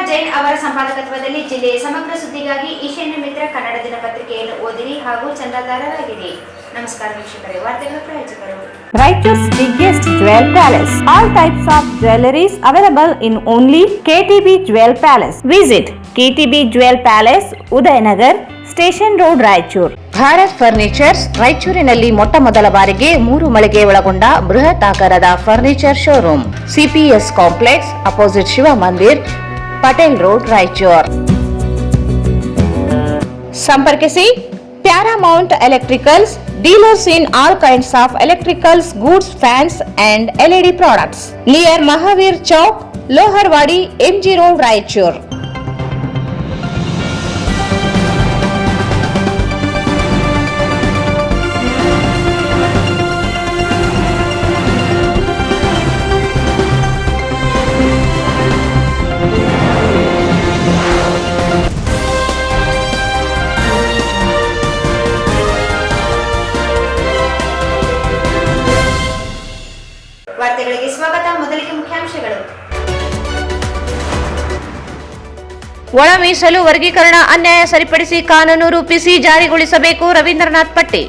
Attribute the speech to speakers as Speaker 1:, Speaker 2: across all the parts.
Speaker 1: ಶಿವಕುಮಾರ್ ಜೈನ್ ಅವರ ಸಂಪಾದಕತ್ವದಲ್ಲಿ ಜಿಲ್ಲೆಯ ಸಮಗ್ರ ಸುದ್ದಿಗಾಗಿ ಈಶಾನ್ಯ ಮಿತ್ರ ಕನ್ನಡ ದಿನಪತ್ರಿಕೆಯನ್ನು ಓದಿರಿ ಹಾಗೂ ಚಂದಾದಾರರಾಗಿರಿ. ನಮಸ್ಕಾರ ವೀಕ್ಷಕರೇ, ವಾರ್ತೆಗಳ ಪ್ರಾಯೋಜಕರು
Speaker 2: Raichur's biggest jewel palace. All types of jewelries available in only KTB Jewel Palace. Visit KTB Jewel Palace, Udayanagar, Station Road, Raichur. Bharat furnitures ರಾಯಚೂರಿನಲ್ಲಿ ಮೊಟ್ಟ ಮೊದಲ ಬಾರಿಗೆ 3 ಮಳಿಗೆ ಒಳಗೊಂಡ ಬೃಹತ್ ಆಕಾರದ furniture showroom. CPS complex opposite Shiva Mandir, Patel road, Raichur. ಸಂಪರ್ಕಿಸಿ Paramount Electricals, dealers in all kinds of electricals, goods, fans and LED products. Near Mahavir Chowk, Loharwadi, MG Road, Raichur.
Speaker 1: ವಾರ್ತೆಗಳಿಗೆ ಸ್ವಾಗತ. ಮೊದಲಿಗೆ ಮುಖ್ಯಾಂಶಗಳು.
Speaker 2: ಒಳ ಮೀಸಲು ವರ್ಗೀಕರಣ ಅನ್ಯಾಯ ಸರಿಪಡಿಸಿ ಕಾನೂನು ರೂಪಿಸಿ ಜಾರಿಗೊಳಿಸಬೇಕು, ರವೀಂದ್ರನಾಥ್ ಪಟ್ಟಿ.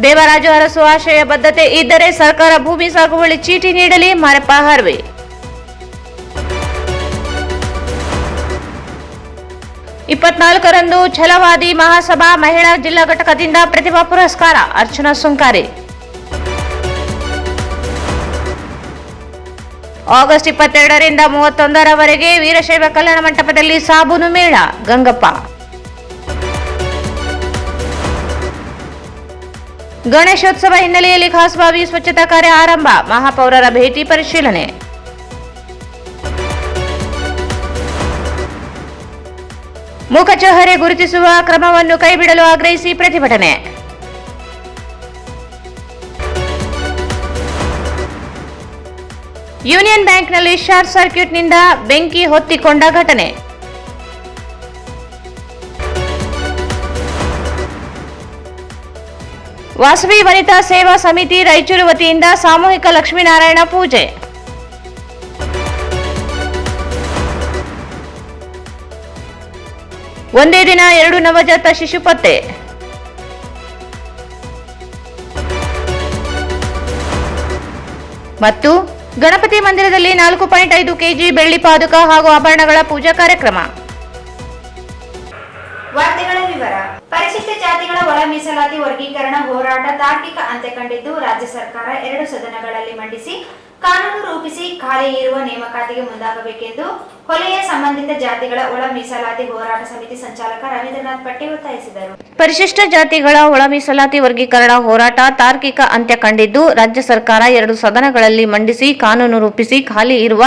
Speaker 2: ದೇವರಾಜು ಅರಸು ಆಶಯ ಬದ್ಧತೆ ಇದ್ದರೆ ಸರ್ಕಾರ ಭೂಮಿ ಸಾಗುವಳಿ ಚೀಟಿ ನೀಡಲಿ, ಮಾರಪ್ಪ ಹರ್ವೆ. ಇಪ್ಪತ್ನಾಲ್ಕರಂದು ಛಲವಾದಿ ಮಹಾಸಭಾ ಮಹಿಳಾ ಜಿಲ್ಲಾ ಘಟಕದಿಂದ ಪ್ರತಿಭಾ ಪುರಸ್ಕಾರ, ಅರ್ಚನಾ ಸುಂಕಾರೆ. ಆಗಸ್ಟ್ 22ರಿಂದ 31ರವರೆಗೆ ವೀರಶೈವ ಕಲ್ಯಾಣ ಮಂಟಪದಲ್ಲಿ ಸಾಬೂನು ಮೇಳ, ಗಂಗಪ್ಪ. ಗಣೇಶೋತ್ಸವ ಹಿನ್ನೆಲೆಯಲ್ಲಿ ಖಾಸಬಾವಿ ಸ್ವಚ್ಛತಾ ಕಾರ್ಯ ಆರಂಭ, ಮಹಾಪೌರರ ಭೇಟಿ ಪರಿಶೀಲನೆ. ಮೂಕಚಹರೆ ಗುರುತಿಸುವ ಕ್ರಮವನ್ನು ಕೈಬಿಡಲು ಆಗ್ರಹಿಸಿ ಪ್ರತಿಭಟನೆ. ಯೂನಿಯನ್ ಬ್ಯಾಂಕ್ನಲ್ಲಿ ಶಾರ್ಟ್ ಸರ್ಕ್ಯೂಟ್ನಿಂದ ಬೆಂಕಿ ಹೊತ್ತಿಕೊಂಡ ಘಟನೆ. ವಾಸವಿ ವನಿತಾ ಸೇವಾ ಸಮಿತಿ ರಾಯಚೂರು ವತಿಯಿಂದ ಸಾಮೂಹಿಕ ಲಕ್ಷ್ಮೀನಾರಾಯಣ ಪೂಜೆ. ಒಂದೇ ದಿನ 2 ನವಜಾತ ಶಿಶು ಪತ್ತೆ. ಮತ್ತು ಗಣಪತಿ ಮಂದಿರದಲ್ಲಿ 4.5 ಕೆಜಿ ಬೆಳ್ಳಿ ಪಾದುಕ ಹಾಗೂ ಆಭರಣಗಳ ಪೂಜಾ ಕಾರ್ಯಕ್ರಮ.
Speaker 1: ವಾರ್ತೆಗಳ ವಿವರ. ಪರಿಶಿಷ್ಟ ಜಾತಿಗಳ ಒಳ ಮೀಸಲಾತಿ ವರ್ಗೀಕರಣ ಹೋರಾಟ ತಾರ್ಕಿಕ ಅಂತ್ಯ ಕಂಡಿದ್ದು, ರಾಜ್ಯ ಸರ್ಕಾರ 2 ಸದನಗಳಲ್ಲಿ ಮಂಡಿಸಿ ಕಾನೂನು ರೂಪಿಸಿ ಖಾಲಿ ಇರುವ ನೇಮಕಾತಿಗೆ ಮುಂದಾಗಬೇಕೆಂದು ಹೊಲೆಯ ಸಂಬಂಧಿತ ಜಾತಿಗಳ ಒಳ ಮೀಸಲಾತಿ ಹೋರಾಟ ಸಮಿತಿ ಸಂಚಾಲಕ ರವೀಂದ್ರನಾಥ್ ಪಟ್ಟಿ ಒತ್ತಾಯಿಸಿದರು.
Speaker 2: ಪರಿಶಿಷ್ಟ ಜಾತಿಗಳ ಒಳ ಮೀಸಲಾತಿ ವರ್ಗೀಕರಣ ಹೋರಾಟ ತಾರ್ಕಿಕ ಅಂತ್ಯ ಕಂಡಿದ್ದು, ರಾಜ್ಯ ಸರ್ಕಾರ 2 ಸದನಗಳಲ್ಲಿ ಮಂಡಿಸಿ ಕಾನೂನು ರೂಪಿಸಿ ಖಾಲಿ ಇರುವ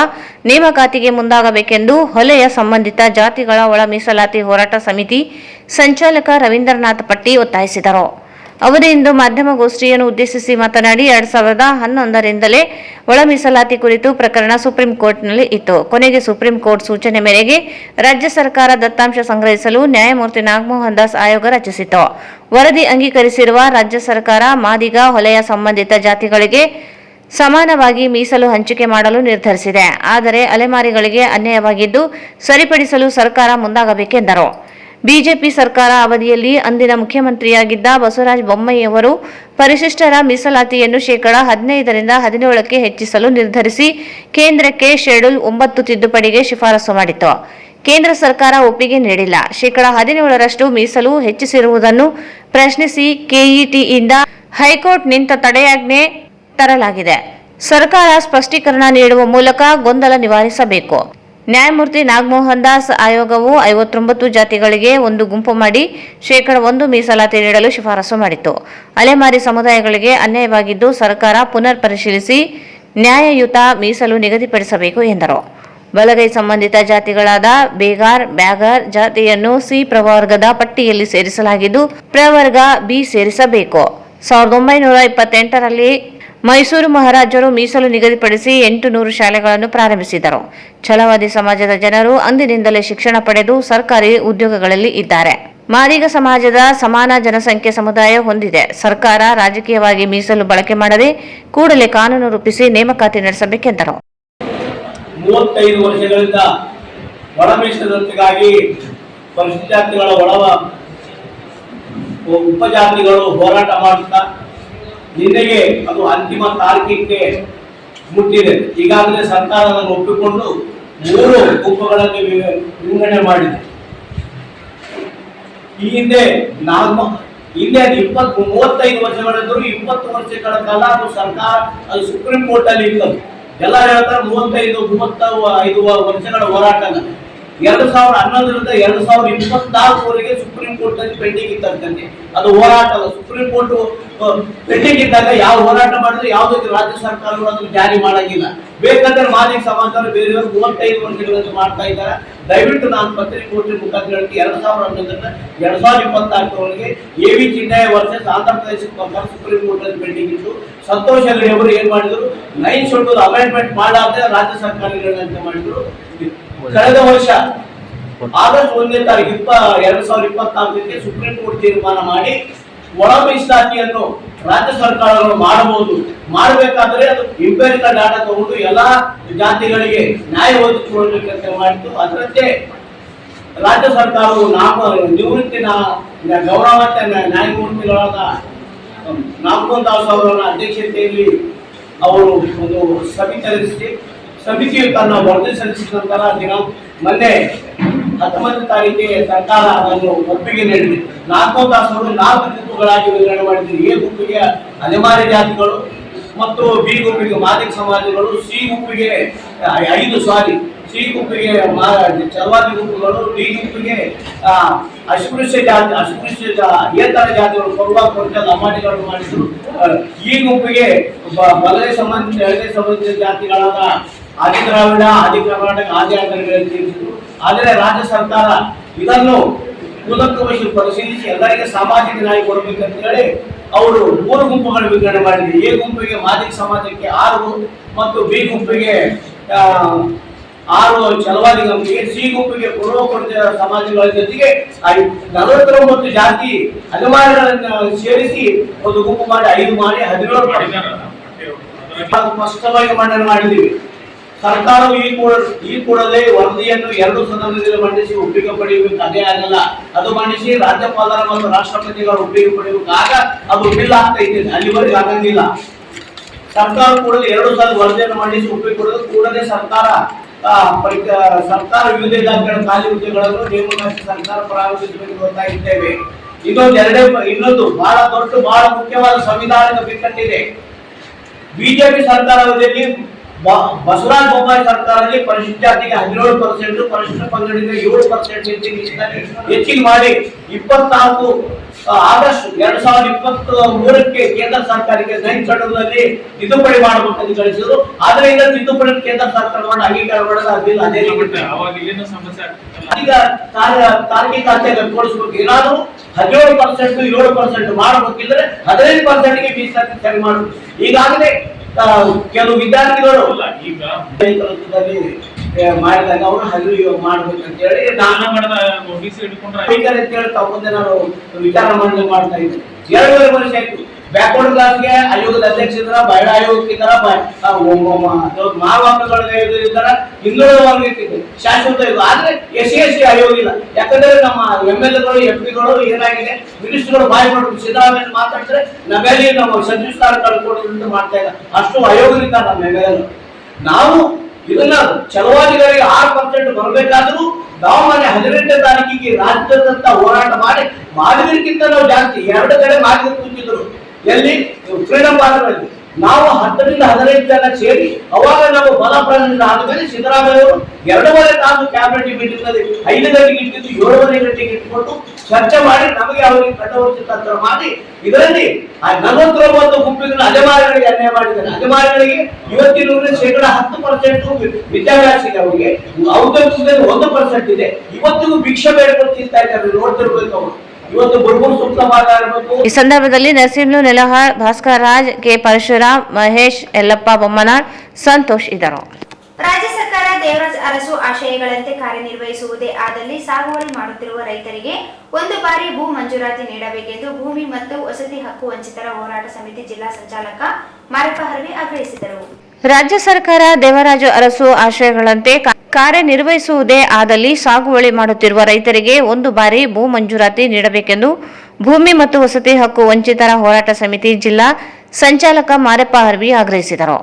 Speaker 2: ನೇಮಕಾತಿಗೆ ಮುಂದಾಗಬೇಕೆಂದು ಹೊಲೆಯ ಸಂಬಂಧಿತ ಜಾತಿಗಳ ಒಳ ಮೀಸಲಾತಿ ಹೋರಾಟ ಸಮಿತಿ ಸಂಚಾಲಕ ರವೀಂದ್ರನಾಥ್ ಪಟ್ಟಿ ಒತ್ತಾಯಿಸಿದರು. ಅವರು ಇಂದು ಮಾಧ್ಯಮಗೋಷ್ಠಿಯನ್ನು ಉದ್ದೇಶಿಸಿ ಮಾತನಾಡಿ 2011ರಿಂದಲೇ ಒಳ ಮೀಸಲಾತಿ ಕುರಿತು ಪ್ರಕರಣ ಸುಪ್ರೀಂ ಕೋರ್ಟ್ನಲ್ಲಿ ಇತ್ತು. ಕೊನೆಗೆ ಸುಪ್ರೀಂ ಕೋರ್ಟ್ ಸೂಚನೆ ಮೇರೆಗೆ ರಾಜ್ಯ ಸರ್ಕಾರ ದತ್ತಾಂಶ ಸಂಗ್ರಹಿಸಲು ನ್ಯಾಯಮೂರ್ತಿ ನಾಗಮೋಹನ್ ದಾಸ್ ಆಯೋಗ ರಚಿಸಿತು. ವರದಿ ಅಂಗೀಕರಿಸಿರುವ ರಾಜ್ಯ ಸರ್ಕಾರ ಮಾದಿಗ, ಹೊಲೆಯ ಸಂಬಂಧಿತ ಜಾತಿಗಳಿಗೆ ಸಮಾನವಾಗಿ ಮೀಸಲು ಹಂಚಿಕೆ ಮಾಡಲು ನಿರ್ಧರಿಸಿದೆ. ಆದರೆ ಅಲೆಮಾರಿಗಳಿಗೆ ಅನ್ಯಾಯವಾಗಿದ್ದು ಸರಿಪಡಿಸಲು ಸರ್ಕಾರ ಮುಂದಾಗಬೇಕೆಂದರು. ಬಿಜೆಪಿ ಸರ್ಕಾರ ಅವಧಿಯಲ್ಲಿ ಅಂದಿನ ಮುಖ್ಯಮಂತ್ರಿಯಾಗಿದ್ದ ಬಸವರಾಜ ಬೊಮ್ಮಾಯಿಯವರು ಪರಿಶಿಷ್ಟರ ಮೀಸಲಾತಿಯನ್ನು ಶೇಕಡಾ 15ರಿಂದ 17ಕ್ಕೆ ಹೆಚ್ಚಿಸಲು ನಿರ್ಧರಿಸಿ ಕೇಂದ್ರಕ್ಕೆ ಶೆಡ್ಯೂಲ್ 9 ತಿದ್ದುಪಡಿಗೆ ಶಿಫಾರಸು ಮಾಡಿತು. ಕೇಂದ್ರ ಸರ್ಕಾರ ಒಪ್ಪಿಗೆ ನೀಡಿಲ್ಲ. ಶೇಕಡಾ 17ರಷ್ಟು ಮೀಸಲು ಹೆಚ್ಚಿಸಿರುವುದನ್ನು ಪ್ರಶ್ನಿಸಿ ಕೆಇಟಿಯಿಂದ ಹೈಕೋರ್ಟ್ ನಿಂತ ತಡೆಯಾಜ್ಞೆ ತರಲಾಗಿದೆ. ಸರ್ಕಾರ ಸ್ಪಷ್ಟೀಕರಣ ನೀಡುವ ಮೂಲಕ ಗೊಂದಲ ನಿವಾರಿಸಬೇಕು. ನ್ಯಾಯಮೂರ್ತಿ ನಾಗಮೋಹನ್ ದಾಸ್ ಆಯೋಗವು 59 ಜಾತಿಗಳಿಗೆ ಒಂದು ಗುಂಪು ಮಾಡಿ ಶೇಕಡಾ 1 ಮೀಸಲಾತಿ ನೀಡಲು ಶಿಫಾರಸು ಮಾಡಿತ್ತು. ಅಲೆಮಾರಿ ಸಮುದಾಯಗಳಿಗೆ ಅನ್ಯಾಯವಾಗಿದ್ದು ಸರ್ಕಾರ ಪುನರ್ ಪರಿಶೀಲಿಸಿ ನ್ಯಾಯಯುತ ಮೀಸಲು ನಿಗದಿಪಡಿಸಬೇಕು ಎಂದರು. ಬಲಗೈ ಸಂಬಂಧಿತ ಜಾತಿಗಳಾದ ಬೇಗಾರ್, ಬ್ಯಾಗರ್ ಜಾತಿಯನ್ನು ಸಿ ಪ್ರವರ್ಗದ ಪಟ್ಟಿಯಲ್ಲಿ ಸೇರಿಸಲಾಗಿದ್ದು ಪ್ರವರ್ಗ ಬಿ ಸೇರಿಸಬೇಕು. 1928ರಲ್ಲಿ ಮೈಸೂರು ಮಹಾರಾಜರು ಮೀಸಲು ನಿಗದಿಪಡಿಸಿ 800 ಶಾಲೆಗಳನ್ನು ಪ್ರಾರಂಭಿಸಿದರು. ಛಲವಾದಿ ಸಮಾಜದ ಜನರು ಅಂದಿನಿಂದಲೇ ಶಿಕ್ಷಣ ಪಡೆದು ಸರ್ಕಾರಿ ಉದ್ಯೋಗಗಳಲ್ಲಿ ಇದ್ದಾರೆ. ಮಾದಿಗ ಸಮಾಜದ ಸಮಾನ ಜನಸಂಖ್ಯೆ ಸಮುದಾಯ ಹೊಂದಿದೆ. ಸರ್ಕಾರ ರಾಜಕೀಯವಾಗಿ ಮೀಸಲು ಬಳಕೆ ಮಾಡದೆ ಕೂಡಲೇ ಕಾನೂನು ರೂಪಿಸಿ ನೇಮಕಾತಿ ನಡೆಸಬೇಕೆಂದರು.
Speaker 3: 35 ವರ್ಷಗಳಿಂದ ಒಳ ಮೀಸಲಾತಿಗಾಗಿ ಪರಿಶಿಷ್ಟ ಜಾತಿಗಳ ಉಪಜಾತಿಗಳು ಹೋರಾಟ ಮಾಡುತ್ತಾ ನಿನ್ನೆಗೆ ಅದು ಅಂತಿಮ ತಾರೀಕಿಗೆ ಮುಟ್ಟಿದೆ. ಈಗಾಗಲೇ ಸರ್ಕಾರ ಅದನ್ನು ಒಪ್ಪಿಕೊಂಡು 3 ಗುಂಪುಗಳಲ್ಲಿ ವಿಂಗಡಣೆ ಮಾಡಿದೆ. ಈ ಹಿಂದೆ 35 ವರ್ಷಗಳಿದ್ದರೂ 20 ವರ್ಷಗಳ ಕಾಲ ಅದು ಸರ್ಕಾರ ಅದು ಸುಪ್ರೀಂ ಕೋರ್ಟ್ ಅಲ್ಲಿ ಇತ್ತು. ಎಲ್ಲ ಹೇಳ್ತಾರೆ 35 ವರ್ಷಗಳ ಹೋರಾಟ 2011ರಿಂದ 2024ವರೆಗೆ ಸುಪ್ರೀಂ ಕೋರ್ಟ್ ಅಲ್ಲಿ ಪೆಂಡಿಂಗ್ ಇತ್ತಂತೆ. ಅದು ಹೋರಾಟ ಅಲ್ಲ. ಸುಪ್ರೀಂ ಕೋರ್ಟ್ ಪೆಂಡಿಂಗ್ ಇದ್ದಾಗ ಯಾವ ಹೋರಾಟ ಮಾಡಿದ್ರೆ ಯಾವುದೇ ರಾಜ್ಯ ಸರ್ಕಾರಗಳು ಅದನ್ನು ಜಾರಿ ಮಾಡಂಗಿಲ್ಲ. ಬೇಕಾದ್ರೆ ಮಾದಿಗ ಸಮಾಜದವರು ಬೇರೆಯವರು 35 ವರ್ಷಗಳಿಂದ ಮಾಡ್ತಾ ಇದ್ದಾರೆ. ದಯವಿಟ್ಟು ನಾನು ಪತ್ರಿಕೋಟಿ ಮುಖಾಂತರ 2011ರಿಂದ 2024ವರೆಗೆ ಎವಿ ಚಿನ್ನಯ ವರ್ಷ ಆಂಧ್ರ ಪ್ರದೇಶಕ್ಕೆ ಸುಪ್ರೀಂ ಕೋರ್ಟ್ ಅಲ್ಲಿ ಪೆಂಡಿಂಗ್ ಇತ್ತು. ಸಂತೋಷ್ ಹೆಗಡೆ ಅವರು ಏನ್ ಮಾಡಿದ್ರು, 9 ಶೆಡ್ಯೂಲ್ ಅಮೆಂಡ್ಮೆಂಟ್ ಮಾಡಾದ್ರೆ ರಾಜ್ಯ ಸರ್ಕಾರಗಳಂತೆ ಮಾಡಿದ್ರು. ಕಳೆದ ವರ್ಷ ಆಗಸ್ಟ್ 1ನೇ ತಾರೀಕು 2024ಕ್ಕೆ ಸುಪ್ರೀಂ ಕೋರ್ಟ್ ತೀರ್ಮಾನ ಮಾಡಿ ಒಳ ಮೀಸಲಾತಿಯನ್ನು ರಾಜ್ಯ ಸರ್ಕಾರಗಳು ಮಾಡಬಹುದು. ಮಾಡಬೇಕಾದ್ರೆ ಅದು ಇಂಪೆರಿಕಲ್ ಡಾಟಾ ತಗೊಂಡು ಎಲ್ಲಾ ಜಾತಿಗಳಿಗೆ ನ್ಯಾಯ ಒದಗಿಸಿಕೊಳ್ಳಬೇಕಂತ ಮಾಡಿದ್ದು. ಅದರಂತೆ ರಾಜ್ಯ ಸರ್ಕಾರವು ನಿವೃತ್ತಿ ಗೌರವಾನ್ವಿತ ನ್ಯಾಯಮೂರ್ತಿಗಳಾದ ನಾಮಕುಂದ ದಾಸ್ ಅವರ ಅಧ್ಯಕ್ಷತೆಯಲ್ಲಿ ಅವರು ಒಂದು ಸಮಿತಿ ರಚಿಸಿ ಸಮಿತಿಯು ತನ್ನ ವರದಿ ಸಲ್ಲಿಸಿದ ನಂತರ ಮೊನ್ನೆ 19 ತಾರೀಕಿಗೆ ಸರ್ಕಾರ ಅದನ್ನು ಒಪ್ಪಿಗೆ ನೀಡಿದೆ. ನಾಮಕುಂದ ದಾಸ್ ಅವರು 4 ಗುಂಪುಗಳಾಗಿ ವಿಂಗಡಣೆ ಮಾಡಿದ್ರು. ಎ ಗುಂಪಿಗೆ ಅಲೆಮಾರಿ ಜಾತಿಗಳು ಮತ್ತು ಬಿ ಗುಂಪಿಗೆ ಮಾದಿಗ ಸಮಾಜಗಳು, ಸಿ ಗುಂಪಿಗೆ ಚಲವಾದಿ ಗುಂಪುಗಳು, ಡಿ ಗುಂಪಿಗೆ ಏತರ ಜಾತಿಗಳು ಲಂಬಾಣಿಗಳು ಮಾಡಿದ್ರು. ಈ ಗುಂಪಿಗೆ ಬಲಗೈ ಸಂಬಂಧಿತ ಎಡಗೈ ಸಂಬಂಧಿತ ಜಾತಿಗಳಾದ ಆದಿದ್ರಾವಿಡ, ಆದಿ ಕರ್ನಾಟಕ, ಆದಿ ಆಂಧ್ರಗಳಲ್ಲಿ ಸೇರಿಸಿದ್ರು. ಆದರೆ ರಾಜ್ಯ ಸರ್ಕಾರ ಇದನ್ನು ಕೂಲಂಕಷವಾಗಿ ಪರಿಶೀಲಿಸಿ ಎಲ್ಲರಿಗೆ ಸಾಮಾಜಿಕ ನ್ಯಾಯ ಕೊಡಬೇಕಂತ ಹೇಳಿ ಅವರು 3 ಗುಂಪುಗಳು ವಿಂಗಡಣೆ ಮಾಡಿದ್ರು. ಎ ಗುಂಪಿಗೆ ಮಾದಿಗ ಸಮಾಜಕ್ಕೆ 6 ಮತ್ತು ಬಿ ಗುಂಪಿಗೆ 6 ಚಲವಾದಿ ಗುಂಪಿಗೆ, ಸಿ ಗುಂಪಿಗೆ ಪೂರ್ವಪಡಿತ ಸಮಾಜಗಳ ಜೊತೆಗೆ 49 ಜಾತಿ ಅಲೆಮಾರಿಗಳನ್ನು ಸೇರಿಸಿ ಒಂದು ಗುಂಪು ಮಾಡಿ 5 ಮಾಡಿ 17 ಸ್ಪಷ್ಟವಾಗಿ ಮಂಡನೆ ಮಾಡಿದ್ದೀವಿ. ಸರ್ಕಾರವು ಈ ಕೂಡಲೇ ವರದಿಯನ್ನು 2 ಸದನದಲ್ಲಿ ಮಂಡಿಸಿ ಒಪ್ಪಿಗೆ ಪಡೆಯಬೇಕು. ಅದೇ ಆಗಲ್ಲ, ಅದು ಮಂಡಿಸಿ ರಾಜ್ಯಪಾಲರ ಮತ್ತು ರಾಷ್ಟ್ರಪತಿಗಳ ಒಪ್ಪಿಗೆ ಪಡೆಯಬೇಕು. ಆಗ ಅದು ಬಿಲ್ ಆಗ್ತಾ ಇದೆ. ಅಲ್ಲಿವರೆಗೆ ಆಗಂಗಿಲ್ಲ. ಸರ್ಕಾರ ಕೂಡಲೇ 2 ಸಲ ವರದಿಯನ್ನು ಮಂಡಿಸಿ ಒಪ್ಪಿಗೆ ಕೊಡೋದು. ಕೂಡಲೇ ಸರ್ಕಾರ ವಿವಿಧ ಇಲಾಖೆಗಳ ಖಾಲಿ ಹುದ್ದೆಗಳನ್ನು ನೇಮಕಾತಿ ಸರ್ಕಾರ ಪ್ರಾರಂಭಿಸಬೇಕು ಅಂತ ಇದ್ದೇವೆ. ಇನ್ನೊಂದು ಬಹಳ ದೊಡ್ಡ ಬಹಳ ಮುಖ್ಯವಾದ ಸಂವಿಧಾನಿಕ ಬಿಕ್ಕಟ್ಟಿದೆ. ಬಿಜೆಪಿ ಸರ್ಕಾರದಲ್ಲಿ ಬಸವರಾಜ ಬೊಮ್ಮಾಯಿ ಸರ್ಕಾರದಲ್ಲಿ ಪರಿಶಿಷ್ಟ ಜಾತಿಗೆ 17%, ಪರಿಶಿಷ್ಟ ಪಂಗಡಿಗೆ 7% ಹೆಚ್ಚಿಗೆ ಮಾಡಿ 24 ಆಗಸ್ಟ್ 2023ಕ್ಕೆ ಕೇಂದ್ರ ಸರ್ಕಾರಕ್ಕೆ 9 ಶೆಡ್ಯೂಲ್ನಲ್ಲಿ ತಿದ್ದುಪಡಿ ಮಾಡಬೇಕಂತ ಕಳಿಸಿದ್ರು. ಆದ್ರೆ ಈಗ ತಿದ್ದುಪಡಿ ಕೇಂದ್ರ ಸರ್ಕಾರ ಮಾಡಿ ಅಂಗೀಕಾರ ಮಾಡೋದು ಅದಿಲ್ಲ. ಅದೇ ಈಗ ತಾರ್ಕಿಕ ಅಂತ್ಯ ಕೊಡಿಸ್ಬೇಕು. ಏನಾದ್ರು 17% 7% ಮಾಡಬೇಕಿದ್ರೆ 15%ಗೆ ಮೀಸಲಾತಿ ಸರಿ ಮಾಡಬೇಕು. ಈಗಾಗಲೇ ಕೆಲವು ವಿದ್ಯಾರ್ಥಿಗಳು ಈಗ ಮಾಡಿದಾಗ ಅವರು ಹರಿವು ಮಾಡ್ಬೇಕಂತ ಹೇಳಿ ತಾವು ಮುಂದೆ ನಾನು ವಿಚಾರ ಮಂಡನೆ ಮಾಡ್ತಾ ಇದ್ದೆ. 2.5 ವರ್ಷ ಆಯ್ತು. ಬ್ಯಾಕ್ವರ್ಡ್ ಕ್ಲಾಸ್ಗೆ ಆಯೋಗದ ಅಧ್ಯಕ್ಷರ, ಮಹಿಳಾ ಆಯೋಗಕ್ಕಿದ್ದಾರ, ಮಾನವಾಹಕಗಳ ಇದ್ದಾರ, ಹಿಂದುಳಿದ ವರ್ಗಕ್ಕಿದೆ, ಶಾಶ್ವತ ಇದು. ಆದ್ರೆ SC ಆಯೋಗ ಇಲ್ಲ. ಯಾಕಂದ್ರೆ ನಮ್ಮ MLAಗಳು MP ಗಳು ಏನಾಗಿದೆ, ಮಿನಿಸ್ಟರ್ಗಳು ಬಾಯಿ ಮಾಡ್ಬೇಕು. ಸಿದ್ದರಾಮಯ್ಯ ಮಾತಾಡಿದ್ರೆ ನಮ್ಮೆಲ್ಲಿ ನಮ್ಮ ಸಚಿವ ಸ್ಥಾನ ಕಳ್ಕೊಡೋದು ಮಾಡ್ತಾ ಇಲ್ಲ. ಅಷ್ಟು ಆಯೋಗದಿಂದ ನಮ್ಮ MLAಗಳು. ನಾವು ಇದನ್ನ ಚಲವಾದಿಗಳಿಗೆ 6% ಬರಬೇಕಾದ್ರೂ ನಾವು ಮೊನ್ನೆ 18ನೇ ತಾರೀಕಿಗೆ ರಾಜ್ಯದಂತ ಹೋರಾಟ ಮಾಡಿ ಮಾದಿಗರಿಗಿಂತ ನಾವು ಜಾಸ್ತಿ 2 ಕಡೆ ಮಾದಿಗರು ಕೂತಿದ್ರು. ಎಲ್ಲಿ ಫ್ರೀಡಂ ಪಾರ್ಕ್ನಲ್ಲಿ ನಾವು 10 ರಿಂದ 15 ಜನ ಸೇರಿ ಅವಾಗ ನಾವು ಬಲ ಪ್ರದರ್ಶನ ಆದ್ಮೇಲೆ ಸಿದ್ದರಾಮಯ್ಯ ಅವರು 2.5 ತಾಸು ಕ್ಯಾಬಿನೆಟ್ ಮೀಟಿಂಗ್ ನಲ್ಲಿ 5 ಗಂಟೆಗೆ ಇಟ್ಟಿದ್ದು 7.5 ಗಂಟೆಗೆ ಇಟ್ಕೊಂಡು ಚರ್ಚೆ ಮಾಡಿ ನಮಗೆ ಅವರಿಗೆ ಕಟ್ಟವರ್ತಿ ತಂತ್ರ ಮಾಡಿ ಇದರಲ್ಲಿ 49 ಗುಂಪಿನ ಅಲೆಮಾರಿಗಳಿಗೆ ಅನ್ಯಾಯ ಮಾಡಿದ್ದಾರೆ. ಅಲೆಮಾರಿಗಳಿಗೆ ಇವತ್ತಿನ 10% ವಿದ್ಯಾಭ್ಯಾಸ ಇದೆ. ಅವರಿಗೆ ಔದ್ಯೋಗಿಕ 1% ಇದೆ. ಇವತ್ತಿಗೂ ಭಿಕ್ಷೆ ಬೇಡ್ಕೊಂಡು ತಿಂತಾ ಇದ್ದಾರೆ. ನೋಡ್ತಿರ್ಬೇಕು ಅವರು.
Speaker 2: ಈ ಸಂದರ್ಭದಲ್ಲಿ ನರಸಿಂಹ ನೆಲಹಾಳ್, ಭಾಸ್ಕರ್ ರಾಜ್, ಕೆ ಪರಶುರಾಮ್, ಮಹೇಶ್, ಯಲ್ಲಪ್ಪ ಬೊಮ್ಮನಾಳ್, ಸಂತೋಷ್ ಇದ್ದರು.
Speaker 1: ರಾಜ್ಯ ಸರ್ಕಾರ ದೇವರಾಜ್ ಅರಸು ಆಶಯಗಳಂತೆ ಕಾರ್ಯನಿರ್ವಹಿಸುವುದೇ ಆದಲ್ಲಿ ಸಾಗುವಳಿ ಮಾಡುತ್ತಿರುವ ರೈತರಿಗೆ ಒಂದು ಬಾರಿ ಭೂ ಮಂಜೂರಾತಿ ನೀಡಬೇಕೆಂದು ಭೂಮಿ ಮತ್ತು ವಸತಿ ಹಕ್ಕು ವಂಚಿತರ ಹೋರಾಟ ಸಮಿತಿ ಜಿಲ್ಲಾ ಸಂಚಾಲಕ ಮಾರಪ್ಪ ಹರ್ವಿ ಆಗ್ರಹಿಸಿದರು.
Speaker 2: ರಾಜ್ಯ ಸರ್ಕಾರ ದೇವರಾಜ ಅರಸು ಆಶಯಗಳಂತೆ ಕಾರ್ಯನಿರ್ವಹಿಸುವುದೇ ಆದಲ್ಲಿ ಸಾಗುವಳಿ ಮಾಡುತ್ತಿರುವ ರೈತರಿಗೆ ಒಂದು ಬಾರಿ ಭೂ ಮಂಜೂರಾತಿ ನೀಡಬೇಕೆಂದು ಭೂಮಿ ಮತ್ತು ವಸತಿ ಹಕ್ಕು ವಂಚಿತರ ಹೋರಾಟ ಸಮಿತಿ ಜಿಲ್ಲಾ ಸಂಚಾಲಕ ಮಾರಪ್ಪ ಹರ್ವಿ ಆಗ್ರಹಿಸಿದರು.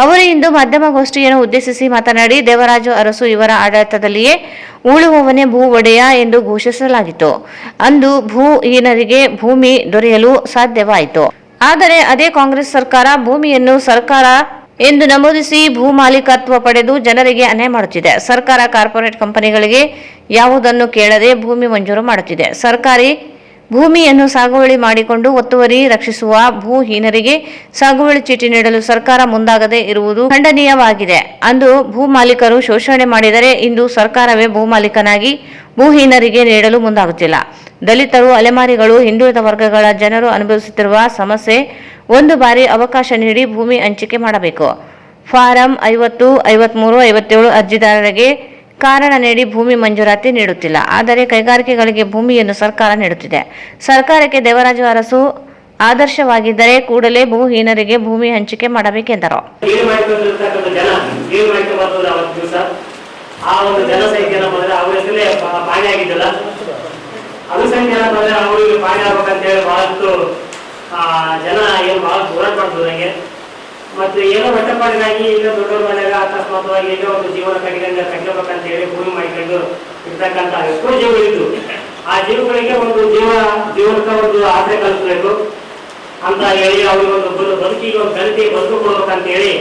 Speaker 2: ಅವರು ಇಂದು ಮಾಧ್ಯಮಗೋಷ್ಠಿಯನ್ನು ಉದ್ದೇಶಿಸಿ ಮಾತನಾಡಿ, ದೇವರಾಜ ಅರಸು ಇವರ ಆಡಳಿತದಲ್ಲಿಯೇ ಉಳುವವನೇ ಭೂ ಒಡೆಯ ಎಂದು ಘೋಷಿಸಲಾಗಿತ್ತು. ಅಂದು ಭೂಹೀನರಿಗೆ ಭೂಮಿ ದೊರೆಯಲು ಸಾಧ್ಯವಾಯಿತು. ಆದರೆ ಅದೇ ಕಾಂಗ್ರೆಸ್ ಸರ್ಕಾರ ಭೂಮಿಯನ್ನು ಸರ್ಕಾರ ಎಂದು ನಮೂದಿಸಿ ಭೂ ಮಾಲೀಕತ್ವ ಪಡೆದು ಜನರಿಗೆ ಅನ್ಯಾಯ ಮಾಡುತ್ತಿದೆ. ಸರ್ಕಾರ ಕಾರ್ಪೊರೇಟ್ ಕಂಪನಿಗಳಿಗೆ ಯಾವುದನ್ನು ಕೇಳದೆ ಭೂಮಿ ಮಂಜೂರು ಮಾಡುತ್ತಿದೆ. ಸರ್ಕಾರಿ ಭೂಮಿಯನ್ನು ಸಾಗುವಳಿ ಮಾಡಿಕೊಂಡು ಒತ್ತುವರಿ ರಕ್ಷಿಸುವ ಭೂಹೀನರಿಗೆ ಸಾಗುವಳಿ ಚೀಟಿ ನೀಡಲು ಸರ್ಕಾರ ಮುಂದಾಗದೇ ಇರುವುದು ಖಂಡನೀಯವಾಗಿದೆ. ಅಂದು ಭೂ ಮಾಲೀಕರು ಶೋಷಣೆ ಮಾಡಿದರೆ ಇಂದು ಸರ್ಕಾರವೇ ಭೂಮಾಲೀಕನಾಗಿ ಭೂಹೀನರಿಗೆ ನೀಡಲು ಮುಂದಾಗುತ್ತಿಲ್ಲ. ದಲಿತರು, ಅಲೆಮಾರಿಗಳು, ಹಿಂದುಳಿದ ವರ್ಗಗಳ ಜನರು ಅನುಭವಿಸುತ್ತಿರುವ ಸಮಸ್ಯೆ ಒಂದು ಬಾರಿ ಅವಕಾಶ ನೀಡಿ ಭೂಮಿ ಹಂಚಿಕೆ ಮಾಡಬೇಕು. ಫಾರಂ 50, 53, 57 ಅರ್ಜಿದಾರರಿಗೆ ಕಾರಣ ನೀಡಿ ಭೂಮಿ ಮಂಜೂರಾತಿ ನೀಡುತ್ತಿಲ್ಲ. ಆದರೆ ಕೈಗಾರಿಕೆಗಳಿಗೆ ಭೂಮಿಯನ್ನು ಸರ್ಕಾರ ನೀಡುತ್ತಿದೆ. ಸರ್ಕಾರಕ್ಕೆ ದೇವರಾಜ ಅರಸು ಆದರ್ಶವಾಗಿದ್ದರೆ ಕೂಡಲೇ ಭೂಹೀನರಿಗೆ ಭೂಮಿ ಹಂಚಿಕೆ ಮಾಡಬೇಕೆಂದರು.
Speaker 4: ಜನ ಏನು ಬಹಳ ಹೋರಾಟ ಮಾಡ್ತದಂಗೆ ಮತ್ತು ಏನೋ ಹೊಟ್ಟೆಪಾಡಿನಾಗಿ ಈಗ ದೊಡ್ಡವ್ರ ಮನೆಯಾಗ ಅಕಸ್ಮಾತ್ವಾಗಿ ಈಗ ಒಂದು ಜೀವನ ಕಟ್ಕೋಬೇಕಂತ ಹೇಳಿ ಭೂಮಿ ಮಾಡಿಕೊಂಡು ಇರ್ತಕ್ಕಂಥ ಎಷ್ಟೋ ಜೀವಗಳಿದ್ರು. ಆ ಜೀವಗಳಿಗೆ ಒಂದು ಜೀವನಕ್ಕೆ ಒಂದು ಆಸರೆ ಕಲಿಸ್ಬೇಕು ಅಂತ ಹೇಳಿ ಅವ್ರಿಗೆ ಒಂದು ಬದುಕಿಗೆ ಒಂದು ಕಲಿಕೆ ಬದುಕು ಕೊಡ್ಬೇಕಂತ ಹೇಳಿ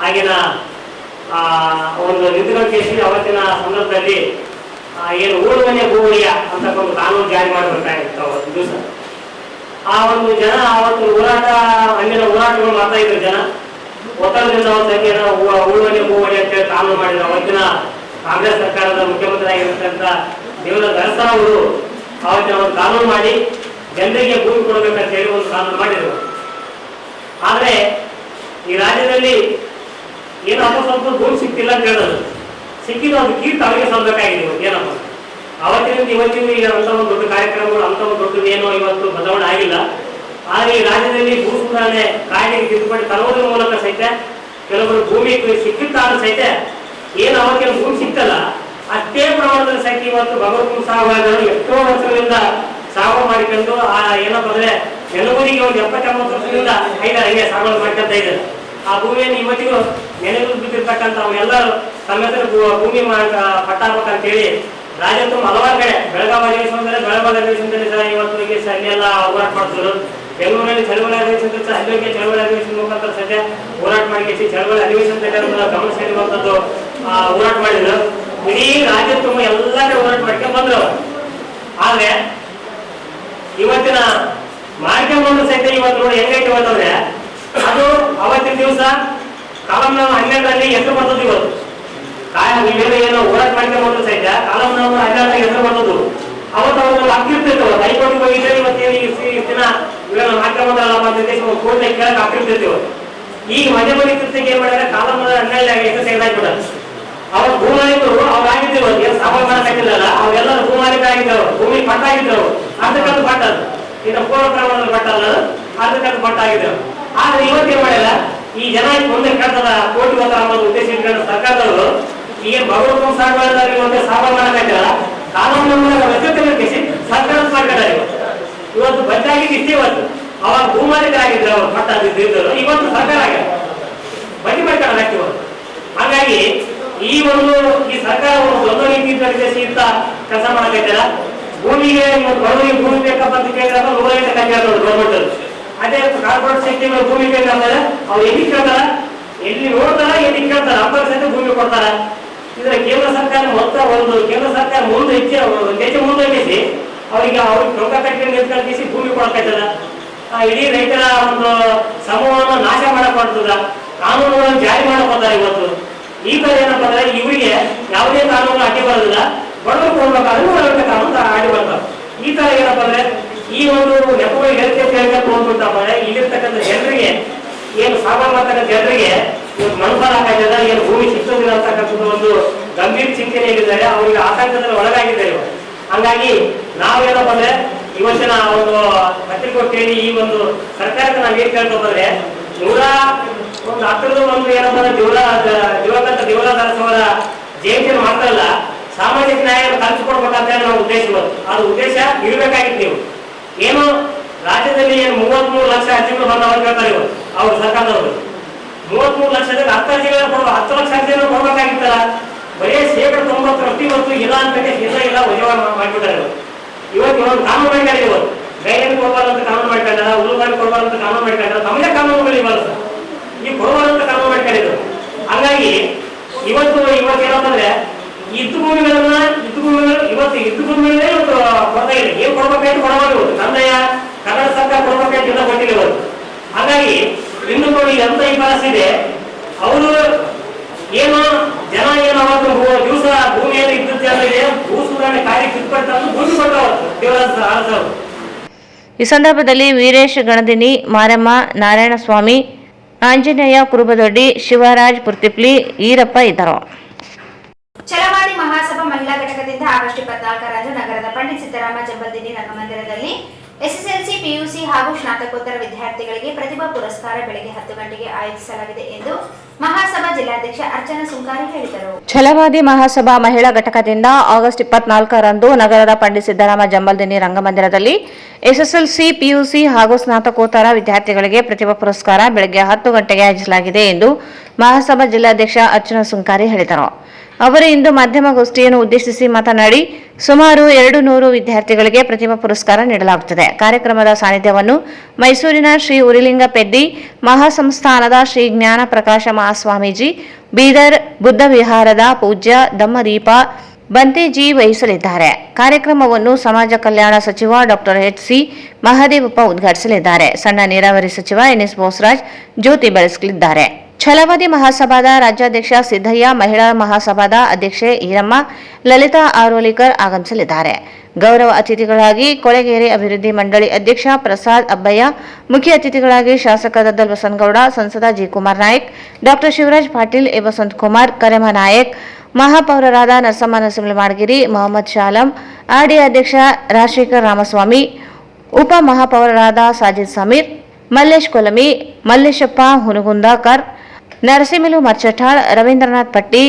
Speaker 4: ಆಗಿನ ಒಂದು ನಿಂತುಕೊಂಡು ಅವತ್ತಿನ ಸಂದರ್ಭದಲ್ಲಿ ಏನು ಉಳುವನೆ ಭೂಮಿಯ ಅಂತ ಒಂದು ಕಾನೂನು ಜಾರಿ ಮಾಡಬೇಕಾಗಿತ್ತು ಅವತ್ತು ದಿವಸ. ಆ ಒಂದು ಜನ ಅವತ್ತು ಹೋರಾಟ ಅಂದಿನ ಹೋರಾಟಗಳು ಮಾಡ್ತಾ ಇದ್ರು. ಜನ ಒತ್ತಡದಿಂದ ಉಳುವನೆ ಭೂವಣಿ ಅಂತೇಳಿ ಕಾನೂನು ಮಾಡಿದ್ರು. ಅವತ್ತಿನ ಕಾಂಗ್ರೆಸ್ ಸರ್ಕಾರದ ಮುಖ್ಯಮಂತ್ರಿ ಆಗಿರ್ತಕ್ಕಂಥ ದೇವರಾಜ ಅರಸು ಅವರು ಅವತ್ತಿನ ಒಂದು ಕಾನೂನು ಮಾಡಿ ಜನರಿಗೆ ಭೂಮಿ ಕೊಡಬೇಕಂತ ಹೇಳಿ ಒಂದು ಕಾನೂನು ಮಾಡಿದ್ರು. ಆದ್ರೆ ಈ ರಾಜ್ಯದಲ್ಲಿ ಏನೋ ಸ್ವಲ್ಪ ಭೂಮಿ ಸಿಕ್ತಿಲ್ಲ ಅಂತ ಹೇಳೋದು, ಸಿಕ್ಕಿದ್ದು ಒಂದು ಕೀರ್ತಿ ಅವರಿಗೆ ಸಲ್ಲಬೇಕಾಗಿದೆ. ಏನಪ್ಪ ಅವತ್ತಿನಿಂದ ಇವತ್ತಿನ ಈಗ ಅಂತ ಒಂದು ದೊಡ್ಡ ಕಾರ್ಯಕ್ರಮಗಳು ಅಂತ ಒಂದು ದೊಡ್ಡದೇನೋ ಇವತ್ತು ಬದಲಾವಣೆ ಆಗಿಲ್ಲ. ಆದರೆ ಈ ರಾಜ್ಯದಲ್ಲಿ ಭೂ ಸುಧಾರಣೆ ಕಾಯ್ದೆಗೆ ತಿದ್ದುಪಡಿ ತರುವುದರ ಮೂಲಕ ಸಹಿತ ಕೆಲವರು ಭೂಮಿ ಸಿಕ್ಕಿತ್ತಾದ್ರೂ ಸಹಿತ ಏನು ಅವತ್ತಿನ ಭೂಮಿ ಸಿಕ್ತಲ್ಲ ಅಷ್ಟೇ ಪ್ರಮಾಣದಲ್ಲಿ ಸಹಿತ ಇವತ್ತು ಭಗವತ್ ಸಾಗುವಾಳಗಳು ಎಷ್ಟೋ ವರ್ಷಗಳಿಂದ ಸಾಗುವ ಮಾಡಿಕೊಂಡು ಏನಪ್ಪ ಅಂದ್ರೆ ನೆಲಗುದಿಗೆ ಒಂದು 70-80 ವರ್ಷದಿಂದ ಹಂಗೆ ಸಾಗುವಳಿ ಮಾಡ್ಕೊಂತ ಇದ್ದಾರೆ. ಆ ಭೂಮಿಯನ್ನು ಇವತ್ತಿಗೂ ನೆನೆದು ಬಿದ್ದಿರ್ತಕ್ಕಂಥ ಅವರೆಲ್ಲರೂ ತಮ್ಮ ಹೆಸರು ಭೂಮಿ ಪಟ್ಟ ಹಾಕ್ಬೇಕಂತೇಳಿ ರಾಜ್ಯ ತುಂಬ ಹಲವಾರು ಕಡೆ ಬೆಳಗಾವಿ ಅಧಿವೇಶನದಲ್ಲಿ ಇವತ್ತು ಅಲ್ಲೆಲ್ಲ ಹೋರಾಟ ಮಾಡ್ತಿದ್ರು. ಬೆಂಗಳೂರಲ್ಲಿ ಚಳವಳಿ ಅಧಿವೇಶನ ಅಲ್ಲಿಗೆ ಚಳವಳಿ ಅಧಿವೇಶನ ಮುಖಾಂತರ ಸದ್ಯ ಹೋರಾಟ ಮಾಡಿ ಚಳವಳಿ ಅಧಿವೇಶನದಲ್ಲಿ ಗಮನ ಸೆಳೆಯುವಂಥದ್ದು ಹೋರಾಟ ಮಾಡಿದ್ರು. ಇಡೀ ರಾಜ್ಯ ತುಂಬ ಎಲ್ಲ ಕಡೆ ಹೋರಾಟ ಮಾಡ್ಕೊಂಡು ಬಂದ್ರು. ಆದ್ರೆ ಇವತ್ತಿನ ಮಾಡ್ಕೊಂಡು ಸಹಿತ ಇವತ್ತು ನೋಡಿ ಹೆಂಗೈತೆ ಇವತ್ತಂದ್ರೆ ಅದು ಅವತ್ತಿನ ದಿವಸ ಕಾಲಂ ನಾವು 12ರಲ್ಲಿ ಹೆಸರು ಬರ್ತದ್ದು. ಇವತ್ತು ನೀವೇನು ಏನೋ ಹೋರಾಟ ಮಾಡ್ಕೊಂಡು ಸಹಿತ ಕಾಲಂ ನಾವು 12ರಲ್ಲಿ ಹೆಸರು ಬರ್ತದ್ದು. ಅವತ್ತು ಅವ್ರು ಆಗ್ತಿರ್ತಿತ್ತು. ಹೈಕೋರ್ಟ್ಗೆ ಹೋಗಿದ್ರೆ ಇವತ್ತೇನು ಇಷ್ಟು ದಿನ ಇವೆಲ್ಲ ಮಾಡ್ಕೊಂಬಂದ್ರಲ್ಲ ಅಂತ ಕೋರ್ಟ್ ಕೇಳಕ್ ಆಗ್ತಿರ್ತಿತ್ತು. ಈಗ ಮಧ್ಯ ಮಧ್ಯಕ್ಕೆ ಏನ್ ಮಾಡಿದ್ರೆ ಕಾಲಂ 12 ಹೆಸರು ತೆಗೆದಾಕ್ಬಿಟ್ಟಾರೆ. ಅವ್ರ ಭೂಮಾಲೀಕರು ಅವ್ರು ಆಗಿದ್ರು ಏನು ಸಾಮಾನ್ಯ ಮಾಡಕ್ಕಿಲ್ಲಲ್ಲ, ಅವ್ರೆಲ್ಲರೂ ಭೂಮಾಲೀಕ ಆಗಿದ್ರು, ಭೂಮಿ ಪಟ್ಟ ಆಗಿದ್ರು. ಅರ್ಧಕ್ಕಂದು ಪಟ್ಟ ಅದು ಇನ್ನು ಪೂರ್ವ ಪ್ರಮಾಣದಲ್ಲಿ ಪಟ್ಟ ಅಲ್ಲ, ಅರ್ಧಕ್ಕಂದು ಪಟ್ಟ ಆಗಿದ್ರು. ಆದ್ರೆ ಇವತ್ತೇನ್ ಮಾಡಿಲ್ಲ, ಈ ಜನ ಮುಂದೆ ಕೇಳ್ತದ ಕೋಟಿ ಅನ್ನೋದು ಉದ್ದೇಶ ಇಟ್ಕೊಂಡು ಸರ್ಕಾರದವರು ಈಗ ಭಗವಂತ ಸಾಗುವಳಿ ಒಂದೇ ಸಾಗುವಳಿ ಮಾಡಕ್ಕಾಗಿಲ್ಲ ಕಾನೂನು ವ್ಯವಸ್ಥೆ ಸರ್ಕಾರ ಮಾಡ್ಕೊಂಡಾರೆ. ಇವತ್ತು ಬಡ್ಡಾಗಿದ್ದು ಇಷ್ಟೇ. ಇವತ್ತು ಅವಾಗ ಭೂಮಾಲೀಕರಾಗಿದ್ರು, ಅವ್ರು ಪಟ್ಟ ಇದ್ದರು, ಇವತ್ತು ಸರ್ಕಾರ ಆಗ್ಯಾರ ಬಡ್ಡಿ ಮಾಡ್ಕೊಂಡಾರ ಇವತ್ತು. ಹಾಗಾಗಿ ಈ ಸರ್ಕಾರ ಒಂದು ದೊಡ್ಡ ರೀತಿ ಇರ್ತ ಕೆಲಸ ಮಾಡಕೈತಾರ. ಭೂಮಿಗೆ ಬಡವರಿಗೆ ಭೂಮಿ ಬೇಕಪ್ಪ ಅಂತ ಕೇಳಿದಾಗ 100 ಕಲ್ಯಾಣ ಗೌರ್ಮೆಂಟ್. ಅದೇ ಕಾರ್ಪೊರೇಟ್ ಸೆಕ್ಟರ್ ಭೂಮಿ ಬೇಕಾದ್ರೆ ಅವ್ರು ಎಲ್ಲಿ ಕೇಳ್ತಾರ, ಎಲ್ಲಿ ನೋಡ್ತಾರ, ಎಲ್ಲಿ ಕೇಳ್ತಾರ, 50% ಭೂಮಿ ಕೊಡ್ತಾರ. ಇದ್ರ ಕೇಂದ್ರ ಸರ್ಕಾರ ಕೇಂದ್ರ ಸರ್ಕಾರ ಮುಂದೆ ಹೆಚ್ಚು ಮುಂದೋಗಿಸಿ ಅವ್ರಿಗೆ ರೊಕ್ಕ ಕಟ್ಟಿ ನಿಂತ್ಕಳಿಸಿ ಭೂಮಿ ಕೊಡಕೈತದ. ಇಡೀ ರೈತರ ಒಂದು ಸಮೂಹವನ್ನು ನಾಶ ಮಾಡಕ್ ಮಾಡ್ತದ, ಕಾನೂನುಗಳನ್ನು ಜಾರಿ ಮಾಡಕೋತಾರೆ. ಇವತ್ತು ಈ ತರ ಏನಪ್ಪ ಅಂದ್ರೆ ಇವರಿಗೆ ಯಾವುದೇ ಕಾನೂನು ಅಡ್ಡಿ ಬರೋದಿಲ್ಲ, ಬಡವರು ಕೊಡ್ಬೇಕಾದ್ರೆ ಕಾನೂನು ಅಡ್ಡಿ ಬರ್ತಾರೆ. ಈ ತರ ಏನಪ್ಪ ಅಂದ್ರೆ ಈ ಒಂದು ನೆಪಗಳು ಹೇಳ್ಕೊಂಡ್ಬಿಟ್ಟಪ್ಪ ಅಂದ್ರೆ ಇಲ್ಲಿರ್ತಕ್ಕಂಥ ಜನರಿಗೆ ಏನು ಸಾಮಾನ್ಯ ಮಾಡ್ತಕ್ಕಂಥ ಜನರಿಗೆ ಇವತ್ತು ಮನುಷ್ಯರ ಕಾಯ್ದದ ಏನು ಭೂಮಿ ಸಿಕ್ಕೋದಿಲ್ಲ ಅಂತಕ್ಕಂಥದ್ದು ಒಂದು ಗಂಭೀರ ಚಿಂತನೆಯಲ್ಲಿದ್ದಾರೆ, ಅವರಿಗೆ ಆತಂಕದಲ್ಲಿ ಒಳಗಾಗಿದ್ದಾರೆ. ಹಂಗಾಗಿ ನಾವೇನಪ್ಪ ಅಂದ್ರೆ ಇವತ್ತಿನ ಒಂದು ಪತ್ರಿಕೋಷ್ಠಿಯಲ್ಲಿ ಈ ಒಂದು ಸರ್ಕಾರಕ್ಕೆ ನಾವು ಏನ್ ಕೇಳ್ತಾ ಬಂದ್ರೆ 110ರ ಒಂದು ಏನಪ್ಪ ಅಂದ್ರೆ ದಿವಂಗತ ದೇವರಾಜ್ ಅವರ ಜಯಂತಿಯನ್ನು ಮಾಡ್ತಾರಲ್ಲ, ಸಾಮಾಜಿಕ ನ್ಯಾಯ ಕಲ್ಪಿಸ್ಕೊಡ್ಬೇಕಂತ ಹೇಳಿ ನಾವು ಉದ್ದೇಶ ಇವತ್ತು. ಅದು ಉದ್ದೇಶ ಇರಬೇಕಾಗಿತ್ತು. ನೀವು ಏನು ರಾಜ್ಯದಲ್ಲಿ ಏನು 33 ಲಕ್ಷ ಅರ್ಜಿಗಳು ಬಂದವ ಕೇಳ್ತಾರೆ ಇವತ್ತು ಅವ್ರ ಸರ್ಕಾರದವರು. 33 ಲಕ್ಷದಲ್ಲಿ 10 ಅರ್ಜಿಗಳನ್ನು ಕೊಡುವ 10 ಲಕ್ಷ ಅರ್ಜಿಗಳನ್ನು ಕೊಡ್ಬೇಕಾಗಿತ್ತಲ್ಲ, ಬರೀ 90% ಇವತ್ತು ಇಲ್ಲ ಅಂತ ಇಲ್ಲ ವಜಾ ಮಾಡಿಬಿಟ್ಟಾರೆ. ಇವತ್ತು ಒಂದು ಕಾನೂನು ಮಾಡಿದ್ದಾರೆ. ಇವತ್ತು ಗೈಡನ್ನು ಕೊಡಬಾರ್ದಂತ ಕಾನೂನು ಮಾಡ್ಕೊಂಡಾರ, ಹುಲ್ಲುಗಾರಿ ಕೊಡಬಾರ್ದಂತ ಕಾನೂನು ಮಾಡ್ಕೊಂಡಾರ, ತಮ್ಮದೇ ಕಾನೂನುಗಳು ಇವಲ್ಲ ಸರ್, ಈ ಕೊಡಬಾರ್ದಂತ ಕಾನೂನು ಮಾಡ್ಕೊಂಡಿದ್ರು. ಹಂಗಾಗಿ ಇವತ್ತೇನಂತಂದ್ರೆ ಇದ್ದು ಭೂಮಿಗಳನ್ನ ಇದ್ದು ಭೂಮಿಗಳೇ ಇವತ್ತು ಕೊಡ್ತಾ ಇಲ್ಲ. ಏನ್ ಕೊಡ್ಬೇಕಾಯ್ತು ಕೊಡಬಾರ್ದು. ಇವತ್ತು ಕಂದಾಯ ಕನ್ನಡ ಸರ್ಕಾರ ಕೊಡ್ಬೇಕಾಯ್ತು ಎಲ್ಲ ಕೊಟ್ಟಿಲ್ಲ ಇವತ್ತು. ಹಾಗಾಗಿ ಇನ್ನು ನೋಡಿ ಎಂತ ಈ ಪರಿಸ್ಥಿತಿ, ಅವರು ಏನು ಜನ ಏನು ಅವತ್ತು ದಿವಸ ಭೂಮಿಯಲ್ಲಿ ಇದ್ದಕ್ಕೆ ಭೂ ಸುಧಾರಣೆ ಕಾರ್ಯ ಕಿತ್ಕೊಳ್ತಾರೆ, ಭೂಮಿ ಕೊಟ್ಟವತ್ತು ದೇವರಾಜ ಆಳ್ಸವರು.
Speaker 2: ಈ ಸಂದರ್ಭದಲ್ಲಿ ವೀರೇಶ್ ಗಣದಿನಿ, ಮಾರಮ್ಮ, ನಾರಾಯಣಸ್ವಾಮಿ, ಆಂಜನೇಯ ಕುರುಬದೊಡ್ಡಿ, ಶಿವರಾಜ್ ಪುರ್ತಿಪ್ಲಿ, ಈರಪ್ಪ ಇದ್ದರು.
Speaker 1: ಛಲವಾದಿ ಮಹಾಸಭಾ ಮಹಿಳಾ ಘಟಕದಿಂದ ಆಗಸ್ಟ್ 24ರಂದು ನಗರದ ಪಂಡಿತ್ ಸಿದ್ದರಾಮ ಜಂಬಲ್ದಿನ್ನಿ ರಂಗಮಂದಿರದಲ್ಲಿ ಎಸ್ಎಸ್ಎಲ್ಸಿ, ಪಿಯುಸಿ ಹಾಗೂ ಸ್ನಾತಕೋತ್ತರ ವಿದ್ಯಾರ್ಥಿಗಳಿಗೆ ಪ್ರತಿಭಾ ಪುರಸ್ಕಾರ ಬೆಳಗ್ಗೆ 10 ಗಂಟೆಗೆ ಆಯೋಜಿಸಲಾಗಿದೆ ಎಂದು ಮಹಾಸಭಾ ಜಿಲ್ಲಾಧ್ಯಕ್ಷ ಅರ್ಚನಾ ಸುಂಕಾರಿ ಹೇಳಿದರು.
Speaker 2: ಛಲವಾದಿ ಮಹಾಸಭಾ ಮಹಿಳಾ ಘಟಕದಿಂದ ಆಗಸ್ಟ್ 24ರಂದು ನಗರದ ಪಂಡಿತ್ ಸಿದ್ದರಾಮ ಜಂಬಲ್ದಿನ್ನಿ ರಂಗಮಂದಿರದಲ್ಲಿ ಎಸ್ಎಸ್ಎಲ್ಸಿ, ಪಿಯುಸಿ ಹಾಗೂ ಸ್ನಾತಕೋತ್ತರ ವಿದ್ಯಾರ್ಥಿಗಳಿಗೆ ಪ್ರತಿಭಾ ಪುರಸ್ಕಾರ ಬೆಳಗ್ಗೆ 10 ಗಂಟೆಗೆ ಆಯೋಜಿಸಲಾಗಿದೆ ಎಂದು ಮಹಾಸಭಾ ಜಿಲ್ಲಾಧ್ಯಕ್ಷ ಅರ್ಚನಾ ಸುಂಕಾರಿ ಹೇಳಿದರು. ಅವರು ಇಂದು ಮಾಧ್ಯಮಗೋಷ್ಠಿಯನ್ನು ಉದ್ದೇಶಿಸಿ ಮಾತನಾಡಿ, ಸುಮಾರು 200 ವಿದ್ಯಾರ್ಥಿಗಳಿಗೆ ಪ್ರತಿಭಾ ಪುರಸ್ಕಾರ ನೀಡಲಾಗುತ್ತದೆ. ಕಾರ್ಯಕ್ರಮದ ಸಾನ್ನಿಧ್ಯವನ್ನು ಮೈಸೂರಿನ ಶ್ರೀ ಉರಿಲಿಂಗ ಪೆದ್ದಿ ಮಹಾಸಂಸ್ಥಾನದ ಶ್ರೀ ಜ್ಞಾನ ಪ್ರಕಾಶ ಮಹಾಸ್ವಾಮೀಜಿ, ಬೀದರ್ ಬುದ್ಧ ವಿಹಾರದ ಪೂಜ್ಯ ದಮ್ಮದೀಪ ಬಂತೇಜಿ ವಹಿಸಲಿದ್ದಾರೆ. ಕಾರ್ಯಕ್ರಮವನ್ನು ಸಮಾಜ ಕಲ್ಯಾಣ ಸಚಿವ ಡಾಕ್ಟರ್ ಎಚ್.ಸಿ. ಮಹದೇವಪ್ಪ ಉದ್ಘಾಟಿಸಲಿದ್ದಾರೆ. ಸಣ್ಣ ನೀರಾವರಿ ಸಚಿವ ಎನ್.ಎಸ್. ಬೋಸರಾಜ್ ಜ್ಯೋತಿ ಬೆಳೆಸಲಿದ್ದಾರೆ. ಛಲವಾದಿ ಮಹಾಸಭಾದ ರಾಜ್ಯಾಧ್ಯಕ್ಷ ಸಿದ್ದಯ್ಯ, ಮಹಿಳಾ ಮಹಾಸಭಾದ ಅಧ್ಯಕ್ಷೆ ಈರಮ್ಮ, ಲಲಿತಾ ಆರೋಲಿಕರ್ ಆಗಮಿಸಲಿದ್ದಾರೆ. ಗೌರವ ಅತಿಥಿಗಳಾಗಿ ಕೊಳೆಗೇರಿ ಅಭಿವೃದ್ಧಿ ಮಂಡಳಿ ಅಧ್ಯಕ್ಷ ಪ್ರಸಾದ್ ಅಬ್ಬಯ್ಯ, ಮುಖ್ಯ ಅತಿಥಿಗಳಾಗಿ ಶಾಸಕ ದದ್ದಲ್ ಬಸನಗೌಡ, ಸಂಸದ G. Kumar Nayak, doctor Shivraj Patil, A. Vasanthakumar, Karema Nayak, ಮಹಾಪೌರರಾದ ನರಸಮ್ಮ ನರಸಿಂಹಮಾಡಗಿರಿ, ಮೊಹಮ್ಮದ್ ಶಾಲಂ, ಆರ್ಡಿ ಅಧ್ಯಕ್ಷ ರಾಜಶೇಖರ್ ರಾಮಸ್ವಾಮಿ, ಉಪ ಮಹಾಪೌರರಾದ ಸಾಜಿದ್ ಸಮೀರ್, ಮಲ್ಲೇಶ್ ಕೊಲಮಿ, ಮಲ್ಲೇಶಪ್ಪ ಹುನಗುಂದಾಕರ್, ನರಸಿಂಹಲು ಮರ್ಚಠಾಳ್, ರವೀಂದ್ರನಾಥ್ ಪಟ್ಟಿ,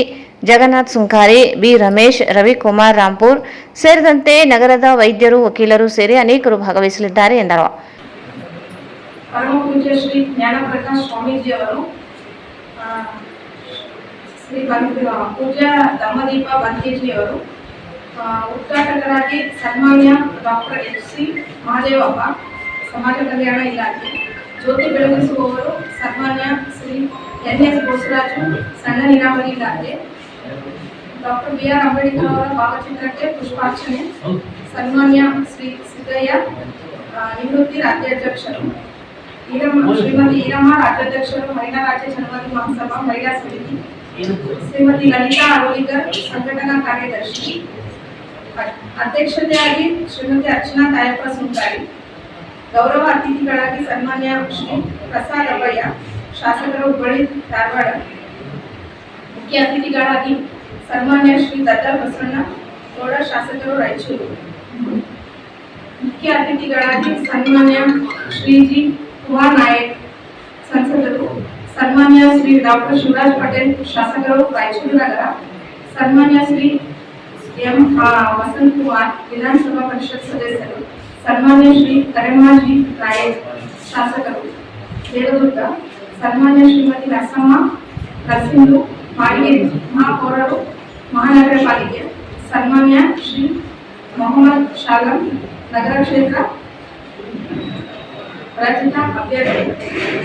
Speaker 2: ಜಗನ್ನಾಥ್ ಸುಂಕಾರಿ, ಬಿ. ರಮೇಶ್, ರವಿಕುಮಾರ್ ರಾಂಪುರ್ ಸೇರಿದಂತೆ ನಗರದ ವೈದ್ಯರು, ವಕೀಲರು ಸೇರಿ ಅನೇಕರು ಭಾಗವಹಿಸಲಿದ್ದಾರೆ ಎಂದರು.
Speaker 5: ಪರಮ ಪೂಜ್ಯ ಶ್ರೀ ಜ್ಞಾನ ಪ್ರಕಾಶ್ ಸ್ವಾಮೀಜಿ ಅವರು, ಶ್ರೀ ಪೂಜ್ಯ ದಮ್ಮದೀಪ ಬಂತೇಜಿ ಅವರು, ಉದ್ಘಾಟಕರಾಗಿ ಸನ್ಮಾನ್ಯ ಡಾಕ್ಟರ್ ಎಚ್.ಸಿ. ಮಹದೇವಪ್ಪ, ಸಮಾಜ ಕಲ್ಯಾಣ ಇಲಾಖೆ, ಜ್ಯೋತಿ ಬೆಳಗಿಸುವವರು ಸನ್ಮಾನ್ಯ ಶ್ರೀ ಎನ್.ಎಸ್. ಬೋಸರಾಜು, ಸಣ್ಣ ನೀರಾವರಿ ಇಲಾಖೆ, ಡಾಕ್ಟರ್ ಬಿ.ಆರ್. ಅಂಬೇಡ್ಕರ್ ಅವರ ಭಾವಚಿತ್ರಕ್ಕೆ ಪುಷ್ಪಾರ್ಚನೆ, ಸನ್ಮಾನ್ಯ ಶ್ರೀ ಸಿದ್ದಯ್ಯ ನಿವೃತ್ತಿ ರಾಜ್ಯಾಧ್ಯಕ್ಷರು, ಶ್ರೀಮತಿ ಈರಮ್ಮ ರಾಜ್ಯಾಧ್ಯಕ್ಷರು, ಮಹಿಳಾ ರಾಜ್ಯ ಛಲವಾದಿ ಮಹಾಸಭಾ ಮಹಿಳಾ ಸಮಿತಿ, ಶ್ರೀಮತಿ ಲಲಿತಾ ಆರೋಲಿಕರ್ ಸಂಘಟನಾ ಕಾರ್ಯದರ್ಶಿ, ಅಧ್ಯಕ್ಷತೆಯಾಗಿ ಶ್ರೀಮತಿ ಅರ್ಚನಾ ತಾಯಪ್ಪ ಸುಂಕಾರಿ, ಗೌರವ ಅತಿಥಿಗಳಾಗಿ ಸನ್ಮಾನ್ಯ ಶ್ರೀ ಪ್ರಸಾದ್ ಅಬ್ಬಯ್ಯ, ಶಾಸಕರು ಹುಬ್ಬಳ್ಳಿ ಧಾರವಾಡ, ಮುಖ್ಯ ಅತಿಥಿಗಳಾಗಿ ಸನ್ಮಾನ್ಯ ಶ್ರೀ ದದ್ದಲ್ ಬಸನಗೌಡ, ಶಾಸಕರು ರಾಯಚೂರು, ಮುಖ್ಯ ಅತಿಥಿಗಳಾಗಿ ಸನ್ಮಾನ್ಯ ಶ್ರೀ ಜಿ. ಕುಮಾರ್ ನಾಯಕ್, ಸಂಸದರು, ಸನ್ಮಾನ್ಯ ಶ್ರೀ ಡಾಕ್ಟರ್ ಶಿವರಾಜ್ ಪಟೇಲ್, ಶಾಸಕರು ರಾಯಚೂರು ನಗರ, ಸನ್ಮಾನ್ಯ ಶ್ರೀ ಎಂ. ವಸಂತಕುಮಾರ್, ವಿಧಾನಸಭಾ ಪರಿಷತ್ ಸದಸ್ಯರು, ಸನ್ಮಾನ್ಯ ಶ್ರೀ ಕರೆಮಾಜಿ ನಾಯಕ್, ಶಾಸಕರು ದೇವದುರ್ಗ, ಸನ್ಮಾನ್ಯ ಶ್ರೀಮತಿ ನರಸಮ್ಮ ನರಸಿಂಹಲು ಮಾಡಗೇರಿ, ಮಹಾಪೌರರು ಮಹಾನಗರ ಪಾಲಿಕೆ, ಸನ್ಮಾನ್ಯ ಶ್ರೀ ಮೊಹಮ್ಮದ್ ಶಾಲಂ, ನಗರ ಕ್ಷೇತ್ರ ರಚಿತಾ ಅಭ್ಯರ್ಥಿ,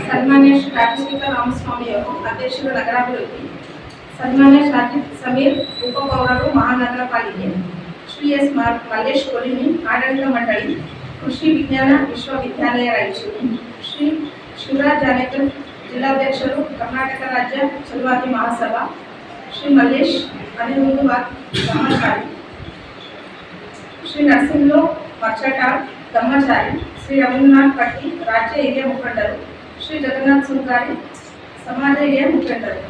Speaker 5: ಸನ್ಮಾನ್ಯ ಶ್ರೀ ರಾಜಶೇಖರ್ ರಾಮಸ್ವಾಮಿ ಅವರು, ಅಧ್ಯಕ್ಷರು ನಗರಾಭಿವೃದ್ಧಿ, ಸನ್ಮಾನ್ಯ ಸಾಜಿದ್ ಸಮೀರ್, ಉಪಪೌರರು ಮಹಾನಗರ ಪಾಲಿಕೆ, ಶ್ರೀ ಎಸ್. ಮಲ್ಲೇಶ್ ಕೊಲಿಮಿ, ಆಡಳಿತ ಮಂಡಳಿ, ಕೃಷಿ ವಿಜ್ಞಾನ ವಿಶ್ವವಿದ್ಯಾಲಯ ರಾಯಚೂರು, ಶ್ರೀ ಶಿವರಾಜ್ ಜಾನೇಕರ್, ಜಿಲ್ಲಾಧ್ಯಕ್ಷರು ಕರ್ನಾಟಕ ರಾಜ್ಯ ಛಲವಾದಿ ಮಹಾಸಭಾ, ಶ್ರೀ ಮಲ್ಲೇಶ್ ಅನಿರುದ್ಧವಾದ್ ಬ್ರಹ್ಮಚಾರಿ, ಶ್ರೀ ನರಸಿಂಹಲು ಮರ್ಚಟಾಳ್ ಬ್ರಹ್ಮಚಾರಿ, ಶ್ರೀ ರವೀಂದ್ರನಾಥ್ ಪಟ್ಟಿ, ರಾಜ್ಯ ಹಿರಿಯ ಮುಖಂಡರು, ಶ್ರೀ ಜಗನ್ನಾಥ್ ಸುಂಕಾರಿ, ಸಮಾಜ ಹಿರಿಯ ಮುಖಂಡರು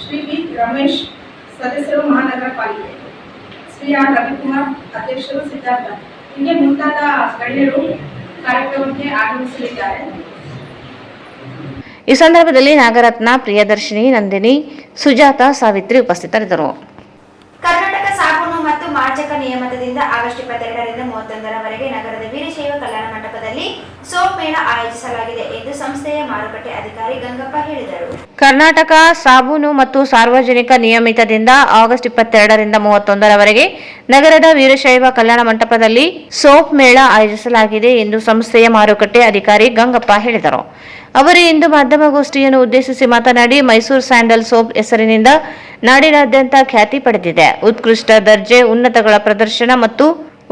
Speaker 5: ಶ್ರೀ ವಿ ರಮೇಶ್ ಸದಸ್ಯರು ಮಹಾನಗರ ಪಾಲಿಕೆ, ಶ್ರೀ ಆರ್ ರವಿಕುಮಾರ್ ಅಧ್ಯಕ್ಷರು ಸಿದ್ಧಾರ್ಥ ಹೀಗೆ ಮುಂತಾದ ಗಣ್ಯರು ಕಾರ್ಯಕ್ರಮಕ್ಕೆ ಆಗಮಿಸಲಿದ್ದಾರೆ.
Speaker 2: ಈ ಸಂದರ್ಭದಲ್ಲಿ ನಾಗರತ್ನ, ಪ್ರಿಯದರ್ಶಿನಿ, ನಂದಿನಿ, ಸುಜಾತ, ಸಾವಿತ್ರಿ ಉಪಸ್ಥಿತರಿದ್ದರು.
Speaker 1: ಕರ್ನಾಟಕ ಸಾಬೂನು ಮತ್ತು ಮಾರ್ಜಕ ನಿಯಮಿತದಿಂದ ಆಗಸ್ಟ್ 22ರಿಂದ 31ರವರೆಗೆ ನಗರದ ವೀರಶೈವ ಕಲ್ಯಾಣ ಮಂಟಪದಲ್ಲಿ ಸೋಪ್ ಮೇಳ ಆಯೋಜಿಸಲಾಗಿದೆ ಎಂದು ಸಂಸ್ಥೆಯ ಮಾರುಕಟ್ಟೆ ಅಧಿಕಾರಿ ಗಂಗಪ್ಪ ಹೇಳಿದರು.
Speaker 2: ಕರ್ನಾಟಕ ಸಾಬೂನು ಮತ್ತು ಸಾರ್ವಜನಿಕ ನಿಯಮಿತದಿಂದ ಆಗಸ್ಟ್ 22ರಿಂದ 31ರವರೆಗೆ ನಗರದ ವೀರಶೈವ ಕಲ್ಯಾಣ ಮಂಟಪದಲ್ಲಿ ಸೋಪ್ ಮೇಳ ಆಯೋಜಿಸಲಾಗಿದೆ ಎಂದು ಸಂಸ್ಥೆಯ ಮಾರುಕಟ್ಟೆ ಅಧಿಕಾರಿ ಗಂಗಪ್ಪ ಹೇಳಿದರು. ಅವರು ಇಂದು ಮಾಧ್ಯಮಗೋಷ್ಠಿಯನ್ನು ಉದ್ದೇಶಿಸಿ ಮಾತನಾಡಿ, ಮೈಸೂರು ಸ್ಯಾಂಡಲ್ ಸೋಪ್ ಹೆಸರಿನಿಂದ ನಾಡಿನಾದ್ಯಂತ ಖ್ಯಾತಿ ಪಡೆದಿದೆ. ಉತ್ಕೃಷ್ಟ ದರ್ಜೆ ಉನ್ನತಗಳ ಪ್ರದರ್ಶನ ಮತ್ತು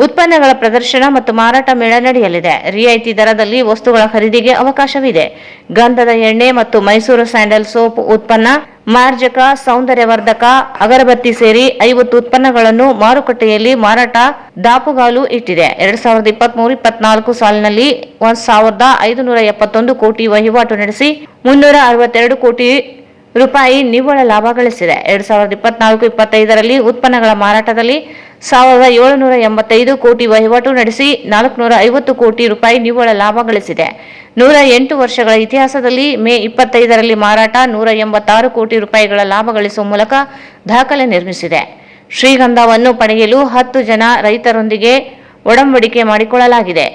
Speaker 2: ಉತ್ಪನ್ನಗಳ ಪ್ರದರ್ಶನ ಮತ್ತು ಮಾರಾಟ ಮೇಳ ನಡೆಯಲಿದೆ. ರಿಯಾಯಿತಿ ದರದಲ್ಲಿ ವಸ್ತುಗಳ ಖರೀದಿಗೆ ಅವಕಾಶವಿದೆ. ಗಂಧದ ಎಣ್ಣೆ ಮತ್ತು ಮೈಸೂರು ಸ್ಯಾಂಡಲ್ ಸೋಪ್ ಉತ್ಪನ್ನ, ಮಾರ್ಜಕ, ಸೌಂದರ್ಯವರ್ಧಕ, ಅಗರಬತ್ತಿ ಸೇರಿ 50 ಉತ್ಪನ್ನಗಳನ್ನು ಮಾರುಕಟ್ಟೆಯಲ್ಲಿ ಮಾರಾಟ ದಾಪುಗಾಲು ಇಟ್ಟಿದೆ. 2023-24 ಸಾಲಿನಲ್ಲಿ 1,571 ಕೋಟಿ ವಹಿವಾಟು ನಡೆಸಿ 362 ಕೋಟಿ ರೂಪಾಯಿ ನಿವ್ವಳ ಲಾಭ ಗಳಿಸಿದೆ. 2024-25ರಲ್ಲಿ ಉತ್ಪನ್ನಗಳ ಮಾರಾಟದಲ್ಲಿ 1,785 ಕೋಟಿ ವಹಿವಾಟು ನಡೆಸಿ 450 ಕೋಟಿ ರೂಪಾಯಿ ನಿವ್ವಳ ಲಾಭ ಗಳಿಸಿದೆ. 108 ವರ್ಷಗಳ ಇತಿಹಾಸದಲ್ಲಿ ಮೇ 25ರಲ್ಲಿ ಮಾರಾಟ 186 ಕೋಟಿ ರೂಪಾಯಿಗಳ ಲಾಭ ಗಳಿಸುವ ಮೂಲಕ ದಾಖಲೆ ನಿರ್ಮಿಸಿದೆ. ಶ್ರೀಗಂಧವನ್ನು ಪಡೆಯಲು 10 ಜನ ರೈತರೊಂದಿಗೆ ಒಡಂಬಡಿಕೆ ಮಾಡಿಕೊಳ್ಳಲಾಗಿದೆ.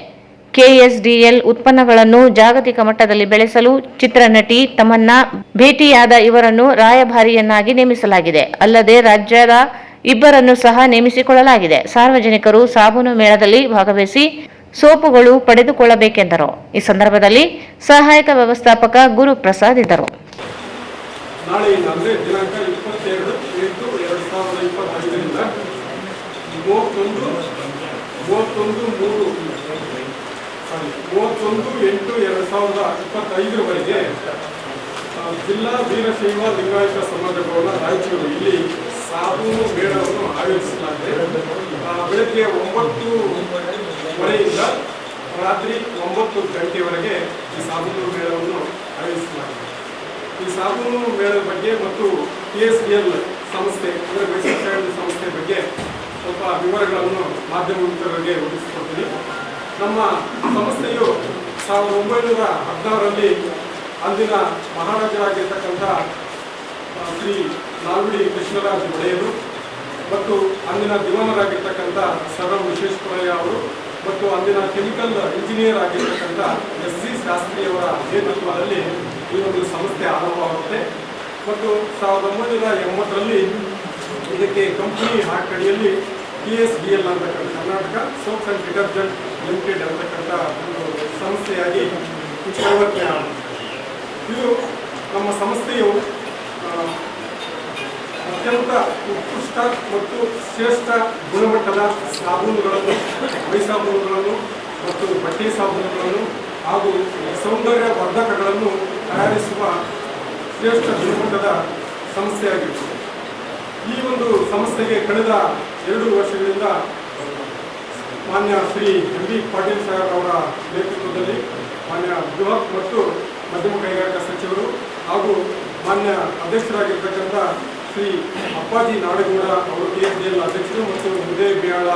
Speaker 2: ಕೆಎಸ್ಡಿಎಲ್ ಉತ್ಪನ್ನಗಳನ್ನು ಜಾಗತಿಕ ಮಟ್ಟದಲ್ಲಿ ಬೆಳೆಸಲು ಚಿತ್ರನಟಿ ತಮನ್ನಾ ಭೇಟಿಯಾದ ಇವರನ್ನು ರಾಯಭಾರಿಯನ್ನಾಗಿ ನೇಮಿಸಲಾಗಿದೆ. ಅಲ್ಲದೆ ರಾಜ್ಯದ 2 ಸಹ ನೇಮಿಸಿಕೊಳ್ಳಲಾಗಿದೆ. ಸಾರ್ವಜನಿಕರು ಸಾಬೂನು ಮೇಳದಲ್ಲಿ ಭಾಗವಹಿಸಿ ಸೋಪುಗಳು ಪಡೆದುಕೊಳ್ಳಬೇಕೆಂದರು. ಈ ಸಂದರ್ಭದಲ್ಲಿ ಸಹಾಯಕ ವ್ಯವಸ್ಥಾಪಕ ಗುರುಪ್ರಸಾದ್ ಇದ್ದರು.
Speaker 6: ನಾಳೆ ಅಂದರೆ ದಿನಾಂಕ 22/8/2025ರಿಂದ 31/8/2025ರವರೆಗೆ ಜಿಲ್ಲಾ ವೀರಶೈವ ಲಿಂಗಾಯತ ಸಮಾಜಭವನ ರಾಯಚೂರು ಇಲ್ಲಿ ಸಾಬೂನು ಮೇಳವನ್ನು ಆಯೋಜಿಸಲಾಗಿದೆ. ಬೆಳಗ್ಗೆ 9:30ಯಿಂದ ರಾತ್ರಿ 9 ಗಂಟೆವರೆಗೆ ಈ ಸಾಬೂನು ಮೇಳವನ್ನು ಆಯೋಜಿಸಲಾಗಿದೆ. ಈ ಸಾಬೂನು ಮೇಳದ ಬಗ್ಗೆ ಮತ್ತು KSDL ಸಂಸ್ಥೆ ಅಂದರೆ ಮೈಸೂರು ಸ್ಯಾಂಡಲ್ ಸಂಸ್ಥೆ ಬಗ್ಗೆ ಸ್ವಲ್ಪ ವಿವರಗಳನ್ನು ಮಾಧ್ಯಮ ಮಿತ್ರರಿಗೆ ಒದಗಿಸಿಕೊಡ್ತೀನಿ. ನಮ್ಮ ಸಂಸ್ಥೆಯು 1916ರಲ್ಲಿ ಅಂದಿನ ಮಹಾರಾಜರಾಗಿರ್ತಕ್ಕಂಥ ಶ್ರೀ ನಾಲ್ವಡಿ ಕೃಷ್ಣರಾಜ ಒಡೆಯರು ಮತ್ತು ಅಂದಿನ ದಿವಾನರಾಗಿರ್ತಕ್ಕಂಥ ಸರ್ ಎಂ ವಿಶ್ವೇಶ್ವರಯ್ಯ ಅವರು ಮತ್ತು ಅಂದಿನ ಕೆಮಿಕಲ್ ಇಂಜಿನಿಯರ್ ಆಗಿರ್ತಕ್ಕಂಥ SC ಶಾಸ್ತ್ರಿಯವರ ನೇತೃತ್ವದಲ್ಲಿ ಈ ಒಂದು ಸಂಸ್ಥೆ ಆರಂಭವಾಗುತ್ತೆ. ಮತ್ತು 1980ರಲ್ಲಿ ಇದಕ್ಕೆ ಕಂಪನಿ ಅಡಿಯಲ್ಲಿ KSDL ಅಂತಕ್ಕಂಥ Karnataka soaps and detergent limited ಅಂತಕ್ಕಂಥ ಒಂದು ಸಂಸ್ಥೆಯಾಗಿ ಪರಿವರ್ತನೆ ಆಗುತ್ತೆ. ಇದು ನಮ್ಮ ಸಂಸ್ಥೆಯು ಅತ್ಯಂತ ಉತ್ಕೃಷ್ಟ ಮತ್ತು ಶ್ರೇಷ್ಠ ಗುಣಮಟ್ಟದ ಸಾಬೂನುಗಳನ್ನು, ಮೈ ಸಾಬೂನುಗಳನ್ನು ಮತ್ತು ಬಟ್ಟೆ ಸಾಬೂನುಗಳನ್ನು ಹಾಗೂ ಸೌಂದರ್ಯ ವರ್ಧಕಗಳನ್ನು ತಯಾರಿಸುವ ಶ್ರೇಷ್ಠ ಗುಣಮಟ್ಟದ ಸಂಸ್ಥೆಯಾಗಿರುತ್ತದೆ. ಈ ಒಂದು ಸಂಸ್ಥೆಗೆ ಕಳೆದ 2 ವರ್ಷಗಳಿಂದ ಮಾನ್ಯ ಶ್ರೀ MB ಪಾಟೀಲ್ ಸಾಹೇಬ್ ಅವರ ನೇತೃತ್ವದಲ್ಲಿ ಮಾನ್ಯ ಬೃಹತ್ ಮತ್ತು ಮಧ್ಯಮ ಕೈಗಾರಿಕಾ ಸಚಿವರು ಹಾಗೂ ಮಾನ್ಯ ಅಧ್ಯಕ್ಷರಾಗಿರ್ತಕ್ಕಂಥ ಶ್ರೀ ಅಪ್ಪಾಜಿ ನಾಡಗೌಡ ಅವರು KSDL ಅಧ್ಯಕ್ಷರು ಮತ್ತು ಉದಯ ಬಿಯಾಳ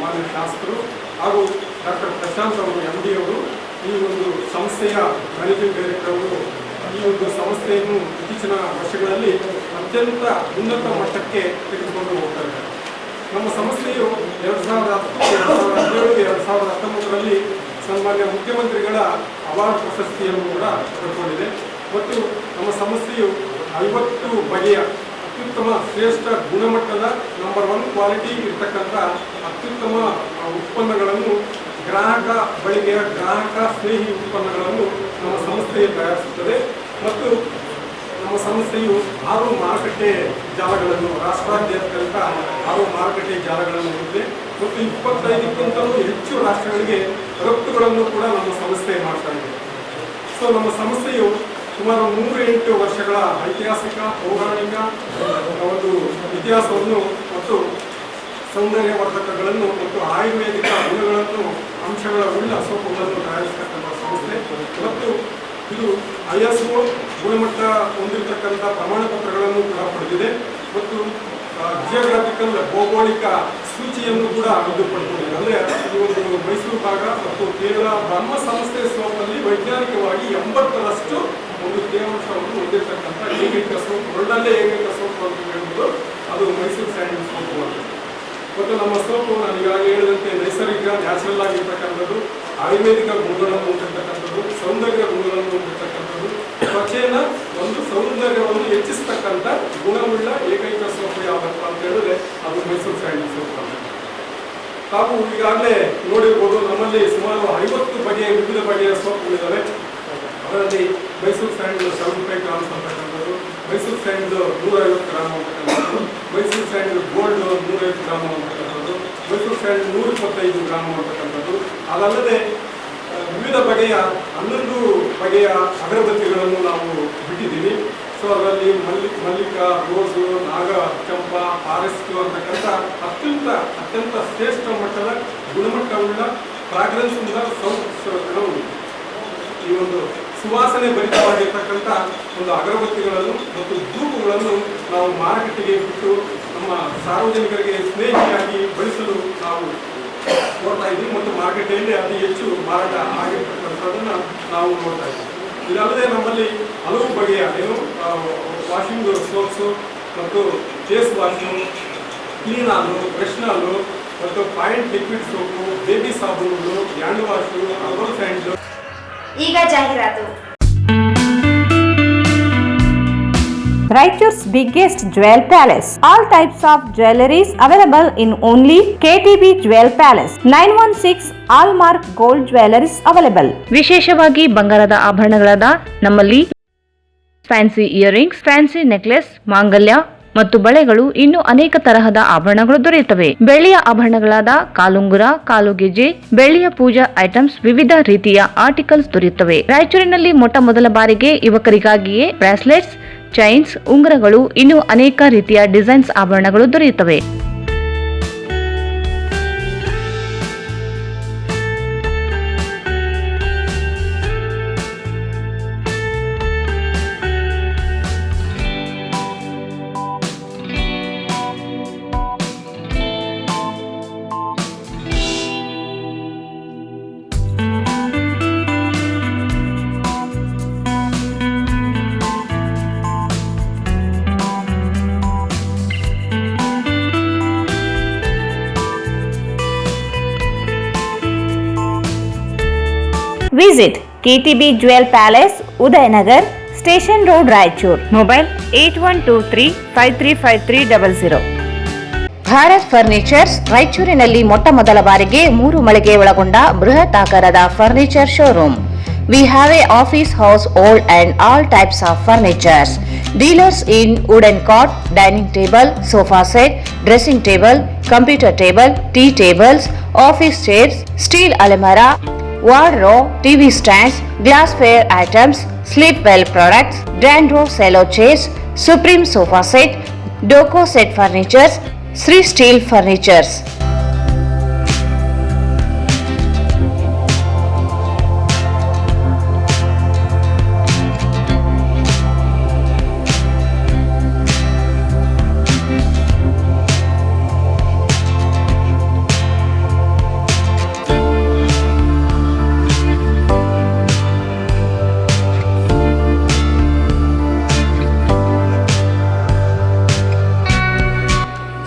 Speaker 6: ಮಾನ್ಯ ಶಾಸಕರು ಹಾಗೂ ಡಾಕ್ಟರ್ ಪ್ರಶಾಂತ್ ಅವರು MD ಅವರು ಈ ಒಂದು ಸಂಸ್ಥೆಯ ಮ್ಯಾನೇಜಿಂಗ್ ಡೈರೆಕ್ಟರ್ ಅವರು ಈ ಒಂದು ಸಂಸ್ಥೆಯನ್ನು ಇತ್ತೀಚಿನ ವರ್ಷಗಳಲ್ಲಿ ಅತ್ಯಂತ ಉನ್ನತ ಮಟ್ಟಕ್ಕೆ ತೆಗೆದುಕೊಂಡು ಹೋಗ್ತಾ ಇದ್ದಾರೆ. ನಮ್ಮ ಸಂಸ್ಥೆಯು 2010, 2017, 2019ರಲ್ಲಿ ಸನ್ಮಾನ್ಯ ಮುಖ್ಯಮಂತ್ರಿಗಳ ಅವಾರ್ಡ್ ಪ್ರಶಸ್ತಿಯನ್ನು ಕೂಡ ಪಡ್ಕೊಂಡಿದೆ. ಮತ್ತು ನಮ್ಮ ಸಂಸ್ಥೆಯು 50 ಬಗೆಯ ಅತ್ಯುತ್ತಮ ಶ್ರೇಷ್ಠ ಗುಣಮಟ್ಟದ ನಂಬರ್ 1 ಕ್ವಾಲಿಟಿ ಇರ್ತಕ್ಕಂಥ ಅತ್ಯುತ್ತಮ ಉತ್ಪನ್ನಗಳನ್ನು ಗ್ರಾಹಕ ಬಳಿಗೆಯ ಗ್ರಾಹಕ ಸ್ನೇಹಿ ಉತ್ಪನ್ನಗಳನ್ನು ನಮ್ಮ ಸಂಸ್ಥೆಯು ತಯಾರಿಸುತ್ತದೆ. ಮತ್ತು ನಮ್ಮ ಸಂಸ್ಥೆಯು 6 ಮಾರುಕಟ್ಟೆ ಜಾಲಗಳನ್ನು ರಾಷ್ಟ್ರಾದ್ಯಂತ 6 ಮಾರುಕಟ್ಟೆ ಜಾಲಗಳನ್ನು ಹೊಂದಿದೆ ಮತ್ತು 25ಕ್ಕಿಂತಲೂ ಹೆಚ್ಚು ರಾಷ್ಟ್ರಗಳಿಗೆ ರಫ್ತುಗಳನ್ನು ಕೂಡ ನಮ್ಮ ಸಂಸ್ಥೆ ಮಾಡ್ತಾ ಇದೆ. ಸೊ ನಮ್ಮ ಸಂಸ್ಥೆಯು ಸುಮಾರು 108 ವರ್ಷಗಳ ಐತಿಹಾಸಿಕ ಪೌರಾಣಿಕ ಒಂದು ಇತಿಹಾಸವನ್ನು ಮತ್ತು ಸೌಂದರ್ಯವರ್ಧಕಗಳನ್ನು ಮತ್ತು ಆಯುರ್ವೇದಿಕ ಗುಣಗಳನ್ನು ಅಂಶಗಳ ಉಳ್ಳ ಸೋಪುಗಳನ್ನು ತಯಾರಿಸತಕ್ಕಂಥ ಸಂಸ್ಥೆ. ಮತ್ತು ಇದು ISO ಗುಣಮಟ್ಟ ಹೊಂದಿರತಕ್ಕಂಥ ಪ್ರಮಾಣ ಪತ್ರಗಳನ್ನು ಕೂಡ ಪಡೆದಿದೆ ಮತ್ತು ಜಿಯೋಗ್ರಾಫಿಕಲ್ ಭೌಗೋಳಿಕ ಸೂಚಿಯನ್ನು ಕೂಡ ಇದು ಪಡ್ಕೊಂಡಿದೆ. ಅಂದರೆ ಈ ಒಂದು ಮೈಸೂರು ಭಾಗ ಮತ್ತು ಕೇರಳ ಬ್ರಹ್ಮ ಸಂಸ್ಥೆ ಸೋಪಲ್ಲಿ ವೈಜ್ಞಾನಿಕವಾಗಿ 80ರಷ್ಟು ಒಂದು ತೇವಾಂಶವನ್ನು ಹೊಂದಿರತಕ್ಕಂಥ ಏಕೈಕ ಸೋಪ್, ವರ್ಲ್ಡಲ್ಲೇ ಏಕೈಕ ಸೋಪ್ ಅಂತ ಹೇಳ್ಬೋದು ಅದು ಮೈಸೂರು ಸ್ಯಾಂಡಲ್ ಸೋಪು ಅಂತ. ಮತ್ತು ನಮ್ಮ ಸೋಪು ನಾನು ಈಗಾಗಲೇ ಹೇಳಿದಂತೆ ನೈಸರ್ಗಿಕ ನ್ಯಾಚುರಲ್ ಆಗಿರ್ತಕ್ಕಂಥದ್ದು, ಆಯುರ್ವೇದಿಕ ಗುಣಗಳನ್ನು ಹೊಂದಿರತಕ್ಕಂಥದ್ದು, ಸೌಂದರ್ಯ ಗುಣಗಳನ್ನು ಹೊಂದಿರತಕ್ಕಂಥದ್ದು, ತ್ವಚೆಯ ಒಂದು ಸೌಂದರ್ಯವನ್ನು ಹೆಚ್ಚಿಸ್ತಕ್ಕಂಥ ಗುಣವುಳ್ಳ ಏಕೈಕ ಸೋಪು ಯಾವಪ್ಪ ಅಂತ ಹೇಳಿದ್ರೆ ಅದು ಮೈಸೂರು ಸ್ಯಾಂಡಲ್ ಸೋಪ್ ಅಂತ. ತಾವು ಈಗಾಗಲೇ ನೋಡಿರ್ಬೋದು, ನಮ್ಮಲ್ಲಿ ಸುಮಾರು 50 ಬಗೆಯ ವಿವಿಧ ಬಗೆಯ ಸೋಪುಗಳಿದ್ದಾವೆ. ಅದರಲ್ಲಿ ಮೈಸೂರು ಸ್ಯಾಂಡಲ್ 75 ಗ್ರಾಮ್ಸ್ ಅಂತಕ್ಕಂಥದ್ದು, ಮೈಸೂರು ಸ್ಯಾಂಡಲ್ 150 ಗ್ರಾಮ್ ಅಂತಕ್ಕಂಥದ್ದು, ಮೈಸೂರು ಸ್ಯಾಂಡಲ್ ಗೋಲ್ಡ್ 150 ಗ್ರಾಮ್ ಅಂತಕ್ಕಂಥದ್ದು, ಮೈಸೂರು ಸ್ಯಾಂಡಲ್ 125 ಗ್ರಾಮ್ ಅಂತಕ್ಕಂಥದ್ದು. ಅದಲ್ಲದೆ ವಿವಿಧ ಬಗೆಯ 11 ಬಗೆಯ ಅಗರಬತ್ತಿಗಳನ್ನು ನಾವು ಬಿಟ್ಟಿದ್ದೀವಿ. ಸೊ ಅದರಲ್ಲಿ ಮಲ್ಲಿಕ, ರೋಸು, ನಾಗ ಚಂಪಾ, ಫಾರೆಸ್ಟ್ ಅಂತಕ್ಕಂಥ ಅತ್ಯಂತ ಶ್ರೇಷ್ಠ ಮಟ್ಟದ ಗುಣಮಟ್ಟವುಳ್ಳ ಫ್ರಾಗ್ರೆನ್ಸ್ ಈ ಒಂದು ಸುವಾಸನೆ ಭರಿತವಾಗಿರ್ತಕ್ಕಂಥ ಒಂದು ಅಗರಬತ್ತಿಗಳನ್ನು ಮತ್ತು ಧೂಪುಗಳನ್ನು ನಾವು ಮಾರುಕಟ್ಟೆಗೆ ಬಿಟ್ಟು ನಮ್ಮ ಸಾರ್ವಜನಿಕರಿಗೆ ಸ್ನೇಹಿಯಾಗಿ ಬಳಸಲು ನಾವು ನೋಡ್ತಾ ಇದ್ದೀವಿ ಮತ್ತು ಮಾರುಕಟ್ಟೆಯಲ್ಲಿ ಅತಿ ಹೆಚ್ಚು ಮಾರಾಟ ಆಗಿರ್ತಕ್ಕಂಥದ್ದನ್ನು ನಾವು ನೋಡ್ತಾ ಇದ್ದೀವಿ. ಇದಲ್ಲದೆ ನಮ್ಮಲ್ಲಿ ಹಲವು ಬಗೆಯ ವಾಷಿಂಗ್ ಸೋಪ್ಸು ಮತ್ತು ಫೇಸ್ ವಾಶು, ಕ್ಲೀನ್ ಹಾಲು, ಬ್ರಷ್ ಹಾಲು ಮತ್ತು ಪಾಯಿಂಟ್ ಲಿಕ್ವಿಡ್ ಸೋಪು, ಬೇಬಿ ಸಾಬೂನುಗಳು, ಹ್ಯಾಂಡ್ ವಾಶು, ಹರ್ಬಲ್ ಸ್ಯಾಂಡ್.
Speaker 1: ಈಗ ಜಾಹೀರಾತು.
Speaker 7: Raichur's biggest jewel palace. All types of jewelries available in only KTB Jewel Palace. 916 Allmark Gold Jewelries available.
Speaker 2: ವಿಶೇಷವಾಗಿ ಬಂಗಾರದ ಆಭರಣಗಳಾದ ನಮ್ಮಲ್ಲಿ ಫ್ಯಾನ್ಸಿ ಇಯರಿಂಗ್ಸ್, ಫ್ಯಾನ್ಸಿ ನೆಕ್ಲೆಸ್, ಮಾಂಗಲ್ಯ ಮತ್ತು ಬಳೆಗಳು ಇನ್ನೂ ಅನೇಕ ತರಹದ ಆಭರಣಗಳು ದೊರೆಯುತ್ತವೆ. ಬೆಳ್ಳಿಯ ಆಭರಣಗಳಾದ ಕಾಲುಂಗುರ, ಕಾಲುಗೆಜೆ, ಬೆಳ್ಳಿಯ ಪೂಜಾ ಐಟಮ್ಸ್, ವಿವಿಧ ರೀತಿಯ ಆರ್ಟಿಕಲ್ಸ್ ದೊರೆಯುತ್ತವೆ. ರಾಯಚೂರಿನಲ್ಲಿ ಮೊಟ್ಟ ಮೊದಲ ಬಾರಿಗೆ ಯುವಕರಿಗಾಗಿಯೇ ಬ್ರಾಸ್ಲೆಟ್ಸ್, ಚೈನ್ಸ್, ಉಂಗುರಗಳು, ಇನ್ನೂ ಅನೇಕ ರೀತಿಯ ಡಿಸೈನ್ಸ್ ಆಭರಣಗಳು ದೊರೆಯುತ್ತವೆ.
Speaker 7: Visit KTB Jewel Palace, Udayanagar, Station Road, Raichur. Mobile 8123535300.
Speaker 2: Bharat furnitures ರಾಯಚೂರಿನಲ್ಲಿ ಮೊಟ್ಟ ಮೊದಲ ಬಾರಿಗೆ 3 ಮಳಿಗೆ ಒಳಗೊಂಡ ಬೃಹತ್ ಆಕಾರದ furniture showroom. We have a office house, old and all types of furnitures. Dealers in wooden cot, dining table, sofa set, dressing table, computer table, tea tables, office chairs, steel almirah, wardrobe, TV stands, glassware items, sleepwell products, Dandro cello chairs, Supreme sofa set, Doco set furnitures, Sri Steel furnitures.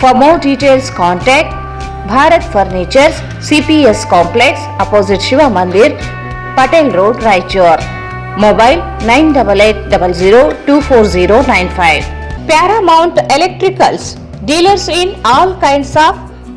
Speaker 2: For more details, contact Bharat Furnitures, CPS Complex, opposite Shiva Mandir, Patel Road, Raichur. Mobile 9880024095.
Speaker 7: Paramount Electricals. Dealers in all kinds of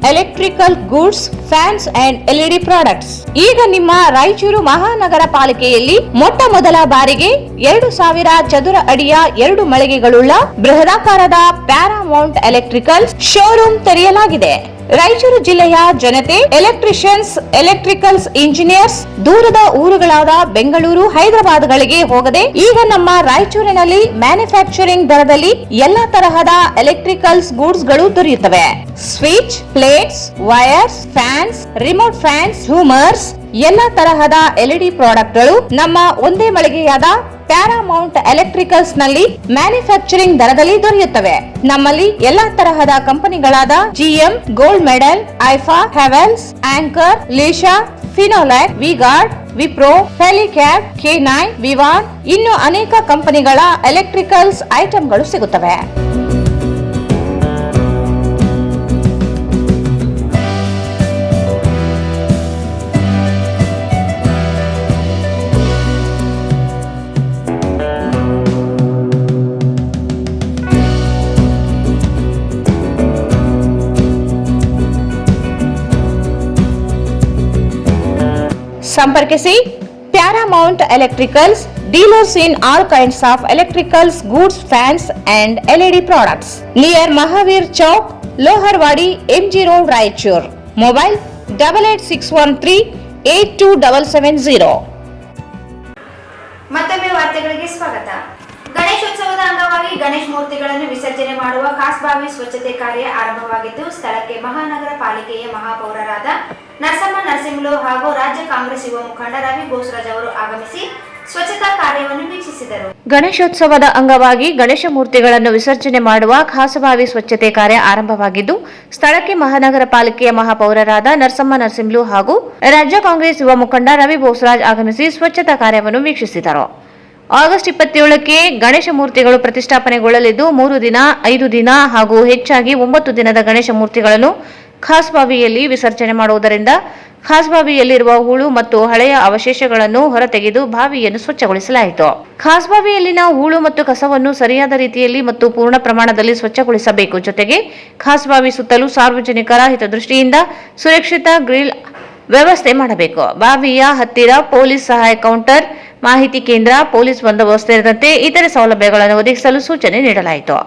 Speaker 7: electrical goods, fans and LED products. ಈಗ ನಿಮ್ಮ ರಾಯಚೂರು ಮಹಾನಗರ ಪಾಲಿಕೆಯಲ್ಲಿ ಮೊಟ್ಟ ಮೊದಲ ಬಾರಿಗೆ 2000 ಚದುರ ಅಡಿಯ 2 ಮಳಿಗೆಗಳುಳ್ಳ ಬೃಹದಾಕಾರದ Paramount electrical showroom ತೆರೆಯಲಾಗಿದೆ. ರಾಯಚೂರು ಜಿಲ್ಲೆಯ ಜನತೆ, ಎಲೆಕ್ಟ್ರಿಷಿಯನ್ಸ್, ಎಲೆಕ್ಟ್ರಿಕಲ್ಸ್ ಇಂಜಿನಿಯರ್ಸ್ ದೂರದ ಊರುಗಳಾದ ಬೆಂಗಳೂರು, ಹೈದರಾಬಾದ್ಗಳಿಗೆ ಹೋಗದೆ ಈಗ ನಮ್ಮ ರಾಯಚೂರಿನಲ್ಲಿ ಮ್ಯಾನುಫ್ಯಾಕ್ಚರಿಂಗ್ ದರದಲ್ಲಿ ಎಲ್ಲಾ ತರಹದ ಎಲೆಕ್ಟ್ರಿಕಲ್ಸ್ ಗೂಡ್ಸ್ ಗಳು ದೊರೆಯುತ್ತವೆ. Switch, plates, wires, fans, remote fans, ಹ್ಯೂಮರ್ಸ್, ಎಲ್ಲಾ ತರಹದ ಎಲ್ಇಡಿ ಪ್ರಾಡಕ್ಟ್ಗಳು ನಮ್ಮ ಒಂದೇ ಮಳಿಗೆಯಾದ ಪ್ಯಾರಾಮೌಂಟ್ ಎಲೆಕ್ಟ್ರಿಕಲ್ಸ್ ನಲ್ಲಿ ಮ್ಯಾನುಫ್ಯಾಕ್ಚರಿಂಗ್ ದರದಲ್ಲಿ ದೊರೆಯುತ್ತವೆ. ನಮ್ಮಲ್ಲಿ ಎಲ್ಲಾ ತರಹದ ಕಂಪನಿಗಳಾದ ಜಿಎಂ, ಗೋಲ್ಡ್ ಮೆಡಲ್, ಐಫಾ, ಹೆವೆಲ್ಸ್, ಆಂಕರ್, ಲೀಶಾ, ಫಿನೋಲ್ಯಾಕ್, ವಿಗಾರ್ಡ್, ವಿಪ್ರೋ, ಫೆಲಿಕ್ಯಾಬ್, K9, ವಿವಾನ್ ಇನ್ನು ಅನೇಕ ಕಂಪನಿಗಳ ಎಲೆಕ್ಟ್ರಿಕಲ್ಸ್ ಐಟಂಗಳು ಸಿಗುತ್ತವೆ. ಸಂಪರ್ಕಿಸಿ Paramount electricals, dealers in all kinds of electricals goods, fans and LED products, near Mahaveer Chowk, Loharwadi, MG road, Raichur. Mobile 8861382770.
Speaker 1: ಮತ್ತೊಮ್ಮೆ ವಾರ್ತೆಗಳಿಗೆ ಸ್ವಾಗತ. ಗಣೇಶೋತ್ಸವದ ಅಂಗವಾಗಿ ಗಣೇಶ ಮೂರ್ತಿಗಳನ್ನು ವಿಸರ್ಜನೆ ಮಾಡುವ ಖಾಸ್ಬಾವಿ ಸ್ವಚ್ಛತೆ ಕಾರ್ಯ ಆರಂಭವಾಗಿದ್ದು, ಸ್ಥಳಕ್ಕೆ ಮಹಾನಗರ ಪಾಲಿಕೆಯ ಮಹಾಪೌರರಾದ ನರಸಮ್ಮ ನರಸಿಂಹಲು ಹಾಗೂ ರಾಜ್ಯ ಕಾಂಗ್ರೆಸ್ ಯುವ ಮುಖಂಡ ರವಿ ಬೋಸರಾಜ್ ಅವರು ಆಗಮಿಸಿ ಸ್ವಚ್ಛತಾ ಕಾರ್ಯವನ್ನು ವೀಕ್ಷಿಸಿದರು.
Speaker 2: ಗಣೇಶೋತ್ಸವದ ಅಂಗವಾಗಿ ಗಣೇಶ ಮೂರ್ತಿಗಳನ್ನು ವಿಸರ್ಜನೆ ಮಾಡುವ ಖಾಸಬಾವಿ ಸ್ವಚ್ಛತೆ ಕಾರ್ಯ ಆರಂಭವಾಗಿದ್ದು, ಸ್ಥಳಕ್ಕೆ ಮಹಾನಗರ ಪಾಲಿಕೆಯ ಮಹಾಪೌರರಾದ ನರಸಮ್ಮ ನರಸಿಂಹಲು ಹಾಗೂ ರಾಜ್ಯ ಕಾಂಗ್ರೆಸ್ ಯುವ ಮುಖಂಡ ರವಿ ಬೋಸರಾಜ್ ಆಗಮಿಸಿ ಸ್ವಚ್ಛತಾ ಕಾರ್ಯವನ್ನು ವೀಕ್ಷಿಸಿದರು. ಆಗಸ್ಟ್ 27ಕ್ಕೆ ಗಣೇಶ ಮೂರ್ತಿಗಳು ಪ್ರತಿಷ್ಠಾಪನೆಗೊಳ್ಳಲಿದ್ದು, 3 ದಿನ, 5 ದಿನ ಹಾಗೂ ಹೆಚ್ಚಾಗಿ 9 ದಿನದ ಗಣೇಶ ಮೂರ್ತಿಗಳನ್ನು ಖಾಸ್ಬಾವಿಯಲ್ಲಿ ವಿಸರ್ಜನೆ ಮಾಡುವುದರಿಂದ ಖಾಸ್ಬಾವಿಯಲ್ಲಿರುವ ಹೂಳು ಮತ್ತು ಹಳೆಯ ಅವಶೇಷಗಳನ್ನು ಹೊರತೆಗೆದು ಬಾವಿಯನ್ನು ಸ್ವಚ್ಛಗೊಳಿಸಲಾಯಿತು. ಖಾಸ್ಬಾವಿಯಲ್ಲಿನ ಹೂಳು ಮತ್ತು ಕಸವನ್ನು ಸರಿಯಾದ ರೀತಿಯಲ್ಲಿ ಮತ್ತು ಪೂರ್ಣ ಪ್ರಮಾಣದಲ್ಲಿ ಸ್ವಚ್ಛಗೊಳಿಸಬೇಕು. ಜೊತೆಗೆ ಖಾಸ್ಬಾವಿ ಸುತ್ತಲೂ ಸಾರ್ವಜನಿಕರ ಹಿತದೃಷ್ಟಿಯಿಂದ ಸುರಕ್ಷಿತ ಗ್ರಿಲ್ ವ್ಯವಸ್ಥೆ ಮಾಡಬೇಕು. ಬಾವಿಯ ಹತ್ತಿರ ಪೊಲೀಸ್ ಸಹಾಯ ಕೌಂಟರ್, ಮಾಹಿತಿ ಕೇಂದ್ರ, ಪೊಲೀಸ್ ಬಂದೋಬಸ್ತ್ ಸೇರಿದಂತೆ ಇತರೆ ಸೌಲಭ್ಯಗಳನ್ನು ಒದಗಿಸಲು ಸೂಚನೆ ನೀಡಲಾಯಿತು.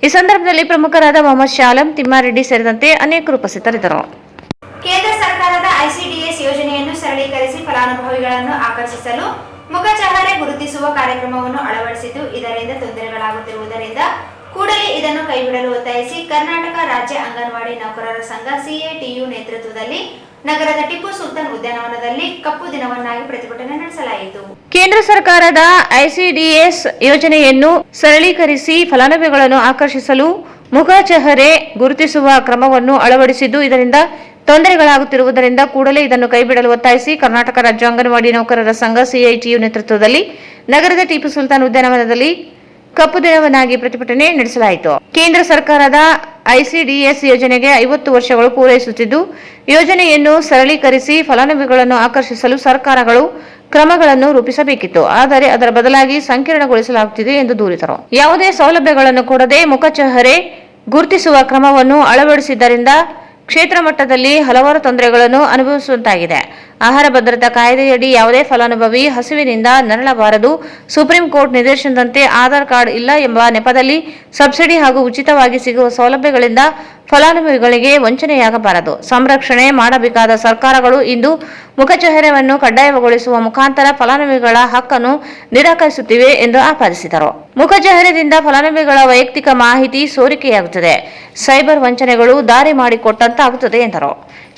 Speaker 2: ಈ ಸಂದರ್ಭದಲ್ಲಿ ಪ್ರಮುಖರಾದ ಮೊಹಮ್ಮದ್ ಶಾಲಂ, ತಿಮ್ಮಾರೆಡ್ಡಿ ಸೇರಿದಂತೆ ಅನೇಕರು ಉಪಸ್ಥಿತರಿದ್ದರು.
Speaker 1: ಕೇಂದ್ರ ಸರ್ಕಾರದ ICDS ಯೋಜನೆಯನ್ನು ಸರಳೀಕರಿಸಿ ಫಲಾನುಭವಿಗಳನ್ನು ಆಕರ್ಷಿಸಲು ಮುಖಚಹರೆ ಗುರುತಿಸುವ ಕಾರ್ಯಕ್ರಮವನ್ನು ಅಳವಡಿಸಿದ್ದು, ಇದರಿಂದ ತೊಂದರೆಗಳಾಗುತ್ತಿರುವುದರಿಂದ ಕೂಡಲೇ ಇದನ್ನು ಕೈಬಿಡಲು ಒತ್ತಾಯಿಸಿ ಕರ್ನಾಟಕ ರಾಜ್ಯ ಅಂಗನವಾಡಿ ನೌಕರರ ಸಂಘ CATU ನೇತೃತ್ವದಲ್ಲಿ ನಗರದ ಟಿಪ್ಪು ಸುಲ್ತಾನ್ ಉದ್ಯಾನವನದಲ್ಲಿ ಕಪ್ಪು ದಿನವನ್ನಾಗಿ ಪ್ರತಿಭಟನೆ ನಡೆಸಲಾಯಿತು.
Speaker 2: ಕೇಂದ್ರ ಸರ್ಕಾರದ ICDS ಯೋಜನೆಯನ್ನು ಸರಳೀಕರಿಸಿ ಫಲಾನುಭವಿಗಳನ್ನು ಆಕರ್ಷಿಸಲು ಮುಖಚಹರೆ ಗುರುತಿಸುವ ಕ್ರಮವನ್ನು ಅಳವಡಿಸಿದ್ದು, ಇದರಿಂದ ತೊಂದರೆಗಳಾಗುತ್ತಿರುವುದರಿಂದ ಕೂಡಲೇ ಇದನ್ನು ಕೈಬಿಡಲು ಒತ್ತಾಯಿಸಿ ಕರ್ನಾಟಕ ರಾಜ್ಯ ಅಂಗನವಾಡಿ ನೌಕರರ ಸಂಘ CATU ನೇತೃತ್ವದಲ್ಲಿ ನಗರದ ಟಿಪ್ಪು ಸುಲ್ತಾನ್ ಉದ್ಯಾನವನದಲ್ಲಿ ಕಪ್ಪು ದಿನವನ್ನಾಗಿ ಪ್ರತಿಭಟನೆ ನಡೆಸಲಾಯಿತು. ಕೇಂದ್ರ ಸರ್ಕಾರದ ICDS ಯೋಜನೆಗೆ 50 ವರ್ಷಗಳು ಪೂರೈಸುತ್ತಿದ್ದು, ಯೋಜನೆಯನ್ನು ಸರಳೀಕರಿಸಿ ಫಲಾನುಭವಿಗಳನ್ನು ಆಕರ್ಷಿಸಲು ಸರ್ಕಾರಗಳು ಕ್ರಮಗಳನ್ನು ರೂಪಿಸಬೇಕಿತ್ತು. ಆದರೆ ಅದರ ಬದಲಾಗಿ ಸಂಕೀರ್ಣಗೊಳಿಸಲಾಗುತ್ತಿದೆ ಎಂದು ದೂರಿದರು. ಯಾವುದೇ ಸೌಲಭ್ಯಗಳನ್ನು ಕೊಡದೆ ಮುಖಚಹರೆ ಗುರುತಿಸುವ ಕ್ರಮವನ್ನು ಅಳವಡಿಸಿದ್ದರಿಂದ ಕ್ಷೇತ್ರ ಮಟ್ಟದಲ್ಲಿ ಹಲವಾರು ತೊಂದರೆಗಳನ್ನು ಅನುಭವಿಸುವಂತಾಗಿದೆ. ಆಹಾರ ಭದ್ರತಾ ಕಾಯ್ದೆಯಡಿ ಯಾವುದೇ ಫಲಾನುಭವಿ ಹಸಿವಿನಿಂದ ನರಳಬಾರದು. ಸುಪ್ರೀಂ ಕೋರ್ಟ್ ನಿರ್ದೇಶನದಂತೆ ಆಧಾರ್ ಕಾರ್ಡ್ ಇಲ್ಲ ಎಂಬ ನೆಪದಲ್ಲಿ ಸಬ್ಸಿಡಿ ಹಾಗೂ ಉಚಿತವಾಗಿ ಸಿಗುವ ಸೌಲಭ್ಯಗಳಿಂದ ಫಲಾನುಭವಿಗಳಿಗೆ ವಂಚನೆಯಾಗಬಾರದು. ಸಂರಕ್ಷಣೆ ಮಾಡಬೇಕಾದ ಸರ್ಕಾರಗಳು ಇಂದು ಮುಖಚಹರೆಯನ್ನು ಕಡ್ಡಾಯಗೊಳಿಸುವ ಮುಖಾಂತರ ಫಲಾನುಭವಿಗಳ ಹಕ್ಕನ್ನು ನಿರಾಕರಿಸುತ್ತಿವೆ ಎಂದು ಆಪಾದಿಸಿದರು. ಮುಖಚಹರೆಯಿಂದ ಫಲಾನುಭವಿಗಳ ವೈಯಕ್ತಿಕ ಮಾಹಿತಿ ಸೋರಿಕೆಯಾಗುತ್ತದೆ, ಸೈಬರ್ ವಂಚನೆಗಳು ದಾರಿ ಮಾಡಿಕೊಟ್ಟಂತಾಗುತ್ತದೆ ಎಂದರು.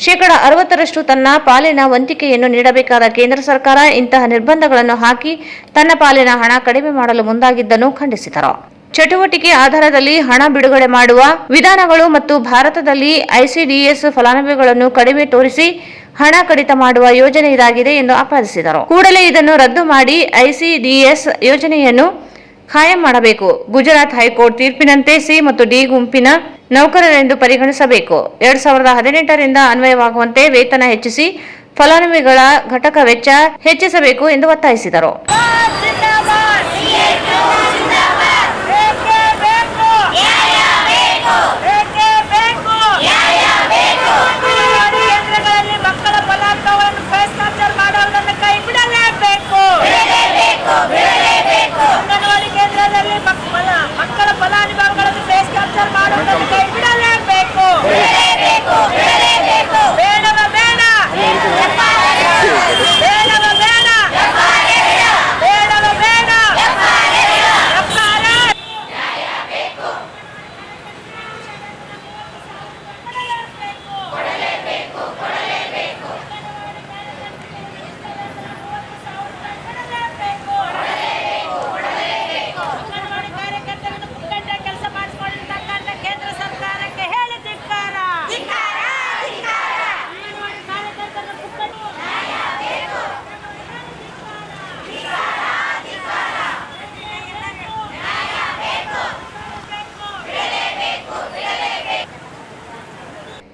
Speaker 2: 60% ತನ್ನ ಪಾಲಿನ ವಂತಿಕೆಯನ್ನು ನೀಡಬೇಕಾದ ಕೇಂದ್ರ ಸರ್ಕಾರ ಇಂತಹ ನಿರ್ಬಂಧಗಳನ್ನು ಹಾಕಿ ತನ್ನ ಪಾಲಿನ ಹಣ ಕಡಿಮೆ ಮಾಡಲು ಮುಂದಾಗಿದ್ದನ್ನು ಖಂಡಿಸಿದರು. ಚಟುವಟಿಕೆ ಆಧಾರದಲ್ಲಿ ಹಣ ಬಿಡುಗಡೆ ಮಾಡುವ ವಿಧಾನಗಳು ಮತ್ತು ಭಾರತದಲ್ಲಿ ICDS ಫಲಾನುಭವಿಗಳನ್ನು ಕಡಿಮೆ ತೋರಿಸಿ ಹಣ ಕಡಿತ ಮಾಡುವ ಯೋಜನೆ ಇದಾಗಿದೆ ಎಂದು ಆಪಾದಿಸಿದರು. ಕೂಡಲೇ ಇದನ್ನು ರದ್ದು ಮಾಡಿ ICDS ಯೋಜನೆಯನ್ನು ಖಾಯಂ ಮಾಡಬೇಕು. ಗುಜರಾತ್ ಹೈಕೋರ್ಟ್ ತೀರ್ಪಿನಂತೆ ಸಿ ಮತ್ತು ಡಿ ಗುಂಪಿನ ನೌಕರರೆಂದು ಪರಿಗಣಿಸಬೇಕು. 2018ರಿಂದ ಅನ್ವಯವಾಗುವಂತೆ ವೇತನ ಹೆಚ್ಚಿಸಿ ಫಲಾನುಭವಿಗಳ ಘಟಕ ವೆಚ್ಚ ಹೆಚ್ಚಿಸಬೇಕು ಎಂದು ಒತ್ತಾಯಿಸಿದರು.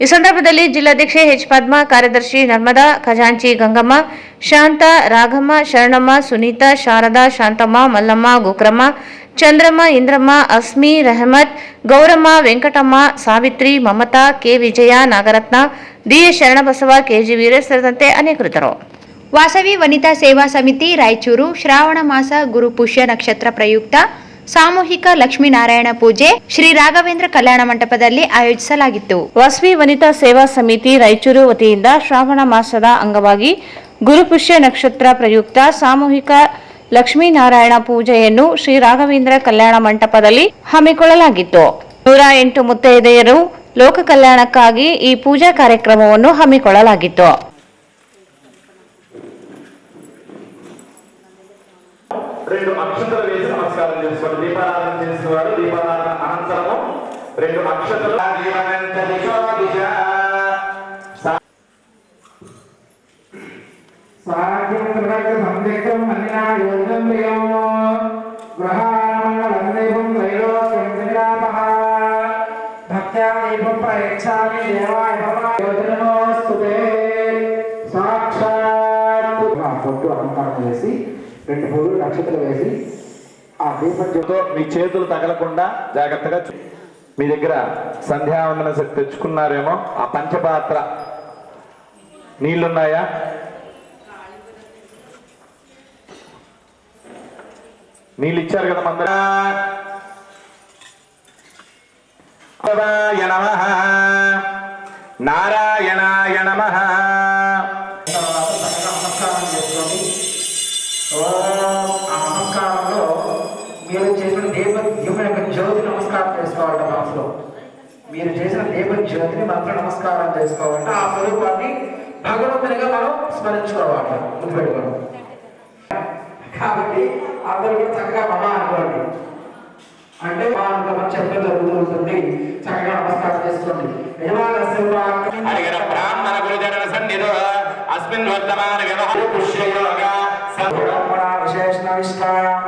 Speaker 2: ಈ ಸಂದರ್ಭದಲ್ಲಿ ಜಿಲ್ಲಾಧ್ಯಕ್ಷೆ H. ಪದ್ಮಾ, ಕಾರ್ಯದರ್ಶಿ ನರ್ಮದಾ, ಖಜಾಂಚಿ ಗಂಗಮ್ಮ, ಶಾಂತ, ರಾಘಮ್ಮ, ಶರಣಮ್ಮ, ಸುನೀತಾ, ಶಾರದಾ, ಶಾಂತಮ್ಮ, ಮಲ್ಲಮ್ಮ, ಗೋಕ್ರಮ್ಮ, ಚಂದ್ರಮ್ಮ, ಇಂದ್ರಮ್ಮ, ಅಸ್ಮಿ, ರೆಹಮತ್, ಗೌರಮ್ಮ, ವೆಂಕಟಮ್ಮ, ಸಾವಿತ್ರಿ, ಮಮತಾ, ಕೆ. ವಿಜಯ, ನಾಗರತ್ನ, DS ಶರಣಬಸವ, KG ವೀರೇಶ್ ಸೇರಿದಂತೆ ಅನೇಕರಿದ್ದರು.
Speaker 1: ವಾಸವಿ ವನಿತಾ ಸೇವಾ ಸಮಿತಿ ರಾಯಚೂರು ಶ್ರಾವಣ ಮಾಸ ಗುರು ಪುಷ್ಯ ನಕ್ಷತ್ರ ಪ್ರಯುಕ್ತ ಸಾಮೂಹಿಕ ಲಕ್ಷ್ಮೀನಾರಾಯಣ ಪೂಜೆ ಶ್ರೀ ರಾಘವೇಂದ್ರ ಕಲ್ಯಾಣ ಮಂಟಪದಲ್ಲಿ ಆಯೋಜಿಸಲಾಗಿತ್ತು.
Speaker 2: ವಾಸವಿ ವನಿತಾ ಸೇವಾ ಸಮಿತಿ ರಾಯಚೂರು ವತಿಯಿಂದ ಶ್ರಾವಣ ಮಾಸದ ಅಂಗವಾಗಿ ಗುರುಪುಷ್ಯ ನಕ್ಷತ್ರ ಪ್ರಯುಕ್ತ ಸಾಮೂಹಿಕ ಲಕ್ಷ್ಮೀನಾರಾಯಣ ಪೂಜೆಯನ್ನು ಶ್ರೀ ರಾಘವೇಂದ್ರ ಕಲ್ಯಾಣ ಮಂಟಪದಲ್ಲಿ ಹಮ್ಮಿಕೊಳ್ಳಲಾಗಿತ್ತು. 108 ಮುತ್ತೈದೆಯರು ಲೋಕ ಕಲ್ಯಾಣಕ್ಕಾಗಿ ಈ ಪೂಜಾ ಕಾರ್ಯಕ್ರಮವನ್ನು ಹಮ್ಮಿಕೊಳ್ಳಲಾಗಿತ್ತು.
Speaker 8: రెండు అక్షతలు వేసి నమస్కారం చేసుకోండి. దీపారాధన చేసేవారు దీపారాధన అనంతరము 2 అక్షతలు అలంకారం చేసి 2 పూలు నక్షత్రాలు వేసి ఆ దీపంతో మీ చేతులు తగలకుండా జాగ్రత్తగా మీ దగ్గర సంధ్యావందన శక్తి తెచ్చుకున్నారేమో. ఆ పంచపాత్ర నీళ్లున్నాయా? నీళ్ళు ఇచ్చారు కదా మందర. నారాయణాయ నమః. నమస్కారం చేసుకోండి. ఆ నమస్కారంలో మీరు చేసిన దీపం యొక్క జ్యోతి నమస్కారం చేసుకోవాలంట. మనసులో మీరు చేసిన దీపం జ్యోతిని మంత్ర నమస్కారం చేసుకోవాలంటే ఆ స్వరూపాన్ని భగవంతునిగా మనం స్మరించుకోవాలంట, గుర్తుపెట్టుకోండి. కాబట్టి అందరూ కూడా చక్కగా మమ అనుకోండి. అంటే మా అనుకోమని చెప్పడం జరుగుతుంది. చక్కగా నమస్కారం చేసుకోండి. బ్రాహ్మణ గురుజన సన్నిధో అస్మిన్ వర్తమాన వ్యవహార పుష్యయోగా విశేషణ విశ్రామ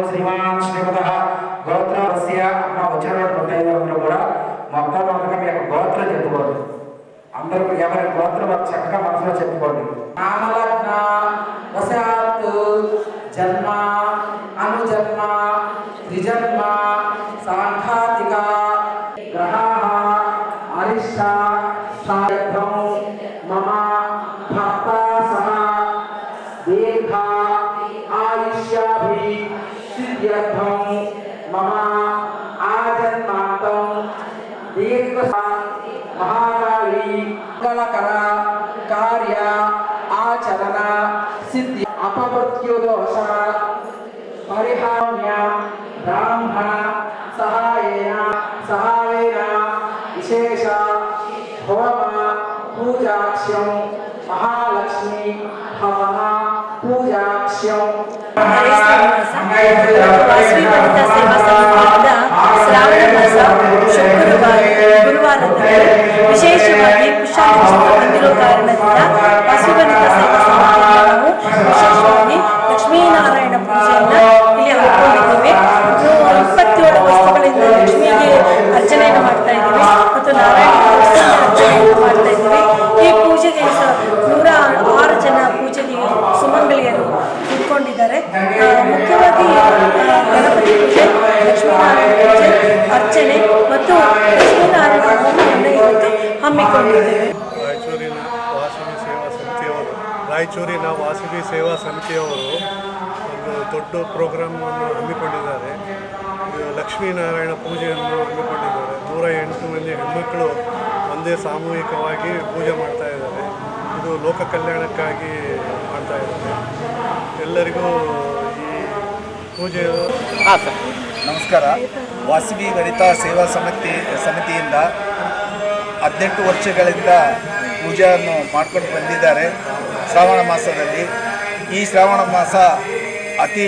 Speaker 8: శ్రీమాన్ శ్రీమదః గోత్రస్య అన్న వచ్చినటువంటి కూడా మొట్టమొదటిగా మీ యొక్క గోత్రం చెప్పుకోండి. అందరూ ఎవరి గోత్రం చక్కగా మనసులో చెప్పుకోండి. నామలగ్న వశాత్ జన్మ అనుజన్మ త్రిజన్మ సాంఘాతిక గ్రహ అరిష్ట సాయత్వం మమ భక్త సహ దీర్ఘ ఆయుష్యాభి సిద్ధ్యర్థం మమ ఆజన్మాంతం దీర్ఘ మహాకాళీ మంగళకర కార్య ಆಚರಣ ಸಿದ್ಧಿ ಅಪಮೃತ್ಯುದೋಷ ಪರಿಹಾರ್ಯ ಬ್ರಾಹ್ಮಣ ಸಹಾಯೇನ ವಿಶೇಷ ಹೋಮ ಪೂಜಾಕ್ಷ್ಯಂ ಮಹಾಲಕ್ಷ್ಮಿ ಹವನ ಪೂಜಾಕ್ಷ್ಯಂ
Speaker 9: ವಾಸವಿ ವನಿತಾ ಸೇವಾ ಸಮಿತಿಯಿಂದ ಶ್ರಾವಣ ಮಾಸ ಶುಕ್ರವಾರ ಗುರುವಾರದಲ್ಲಿ ವಿಶೇಷವಾಗಿ ಪುಷ್ಯ ಬಂದಿರೋ ಕಾರಣದಿಂದ ವಾಸವಿ ವನಿತಾ ಸೇವಾ ಸಮಿತಿಯಿಂದ ನಾವು ವಿಶೇಷವಾಗಿ ಲಕ್ಷ್ಮೀನಾರಾಯಣ ಪೂಜೆಯನ್ನು ಇಲ್ಲಿ ಹಮ್ಮಿಕೊಂಡಿದ್ದೇವೆ. 27 ವಸ್ತುಗಳಿಂದ ಲಕ್ಷ್ಮಿಗೆ ಅರ್ಚನೆಯನ್ನು ಮಾಡ್ತಾ ಇದ್ದೀವಿ ಮತ್ತು ನಾರಾಯಣ ಅರ್ಚನೆಯನ್ನು ಮಾಡ್ತಾ ಇದ್ದೀವಿ. ಈ ಪೂಜೆಗೆ 106 ಜನ ಪೂಜೆಗೆ ಸುಮಂಗಲಿಯರು ಇಟ್ಕೊಂಡಿದ್ದಾರೆ. ಮುಖ್ಯವಾಗಿ ಗಣಪತಿ ಪೂಜೆ, ಲಕ್ಷ್ಮೀನಾರಾಯಣ ಪೂಜೆ, ಅರ್ಚನೆ ಮತ್ತು ಲಕ್ಷ್ಮೀನಾರಾಯಣ ಹೋಮವನ್ನು ಇವತ್ತು ಹಮ್ಮಿಕೊಂಡಿದ್ದೇವೆ.
Speaker 6: ರಾಯಚೂರಿನ ವಾಸವಿ ಸೇವಾ ಸಮಿತಿಯವರು ಒಂದು ದೊಡ್ಡ ಪ್ರೋಗ್ರಾಮನ್ನು ಹಮ್ಮಿಕೊಂಡಿದ್ದಾರೆ. ಲಕ್ಷ್ಮೀನಾರಾಯಣ ಪೂಜೆಯನ್ನು ಹಮ್ಮಿಕೊಂಡಿದ್ದಾರೆ. 108 ಮಂದಿ ಹೆಣ್ಮಕ್ಕಳು ಒಂದೇ ಸಾಮೂಹಿಕವಾಗಿ ಪೂಜೆ ಮಾಡ್ತಾ ಇದ್ದಾರೆ. ಇದು ಲೋಕ ಕಲ್ಯಾಣಕ್ಕಾಗಿ ಮಾಡ್ತಾ ಇದ್ದಾರೆ. ಎಲ್ಲರಿಗೂ ಈ ಪೂಜೆಯು
Speaker 10: ನಮಸ್ಕಾರ. ವಾಸವಿ ವನಿತಾ ಸೇವಾ ಸಮಿತಿಯಿಂದ 18 ವರ್ಷಗಳಿಂದ ಪೂಜೆಯನ್ನು ಮಾಡ್ಕೊಂಡು ಬಂದಿದ್ದಾರೆ. ಶ್ರಾವಣ ಮಾಸದಲ್ಲಿ ಈ ಶ್ರಾವಣ ಮಾಸ ಅತಿ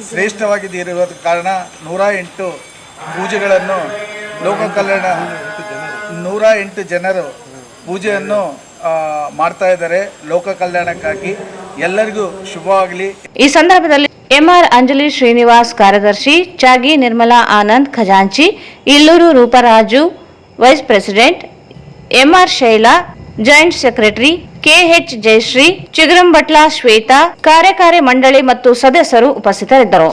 Speaker 10: ಶ್ರೇಷ್ಠವಾಗಿರುವ ಕಾರಣ 108 ಪೂಜೆಗಳನ್ನು ಲೋಕ ಕಲ್ಯಾಣ 108 ಜನರು ಪೂಜೆಯನ್ನು ಮಾಡ್ತಾ ಇದ್ದಾರೆ. ಲೋಕ ಕಲ್ಯಾಣಕ್ಕಾಗಿ ಎಲ್ಲರಿಗೂ ಶುಭವಾಗಲಿ.
Speaker 2: ಈ ಸಂದರ್ಭದಲ್ಲಿ ಎಂಆರ್ ಅಂಜಲಿ ಶ್ರೀನಿವಾಸ್ ಕಾರ್ಯದರ್ಶಿ, ಚಾಗಿ ನಿರ್ಮಲಾ ಆನಂದ್ ಖಜಾಂಚಿ, Illuru Ruparaju vice president, MR Shaila joint secretary, KH Jayashree, Chigurambatla Shweta, ಕಾರ್ಯಕಾರಿ ಮಂಡಳಿ ಮತ್ತು ಸದಸ್ಯರು ಉಪಸ್ಥಿತರಿದ್ದರು.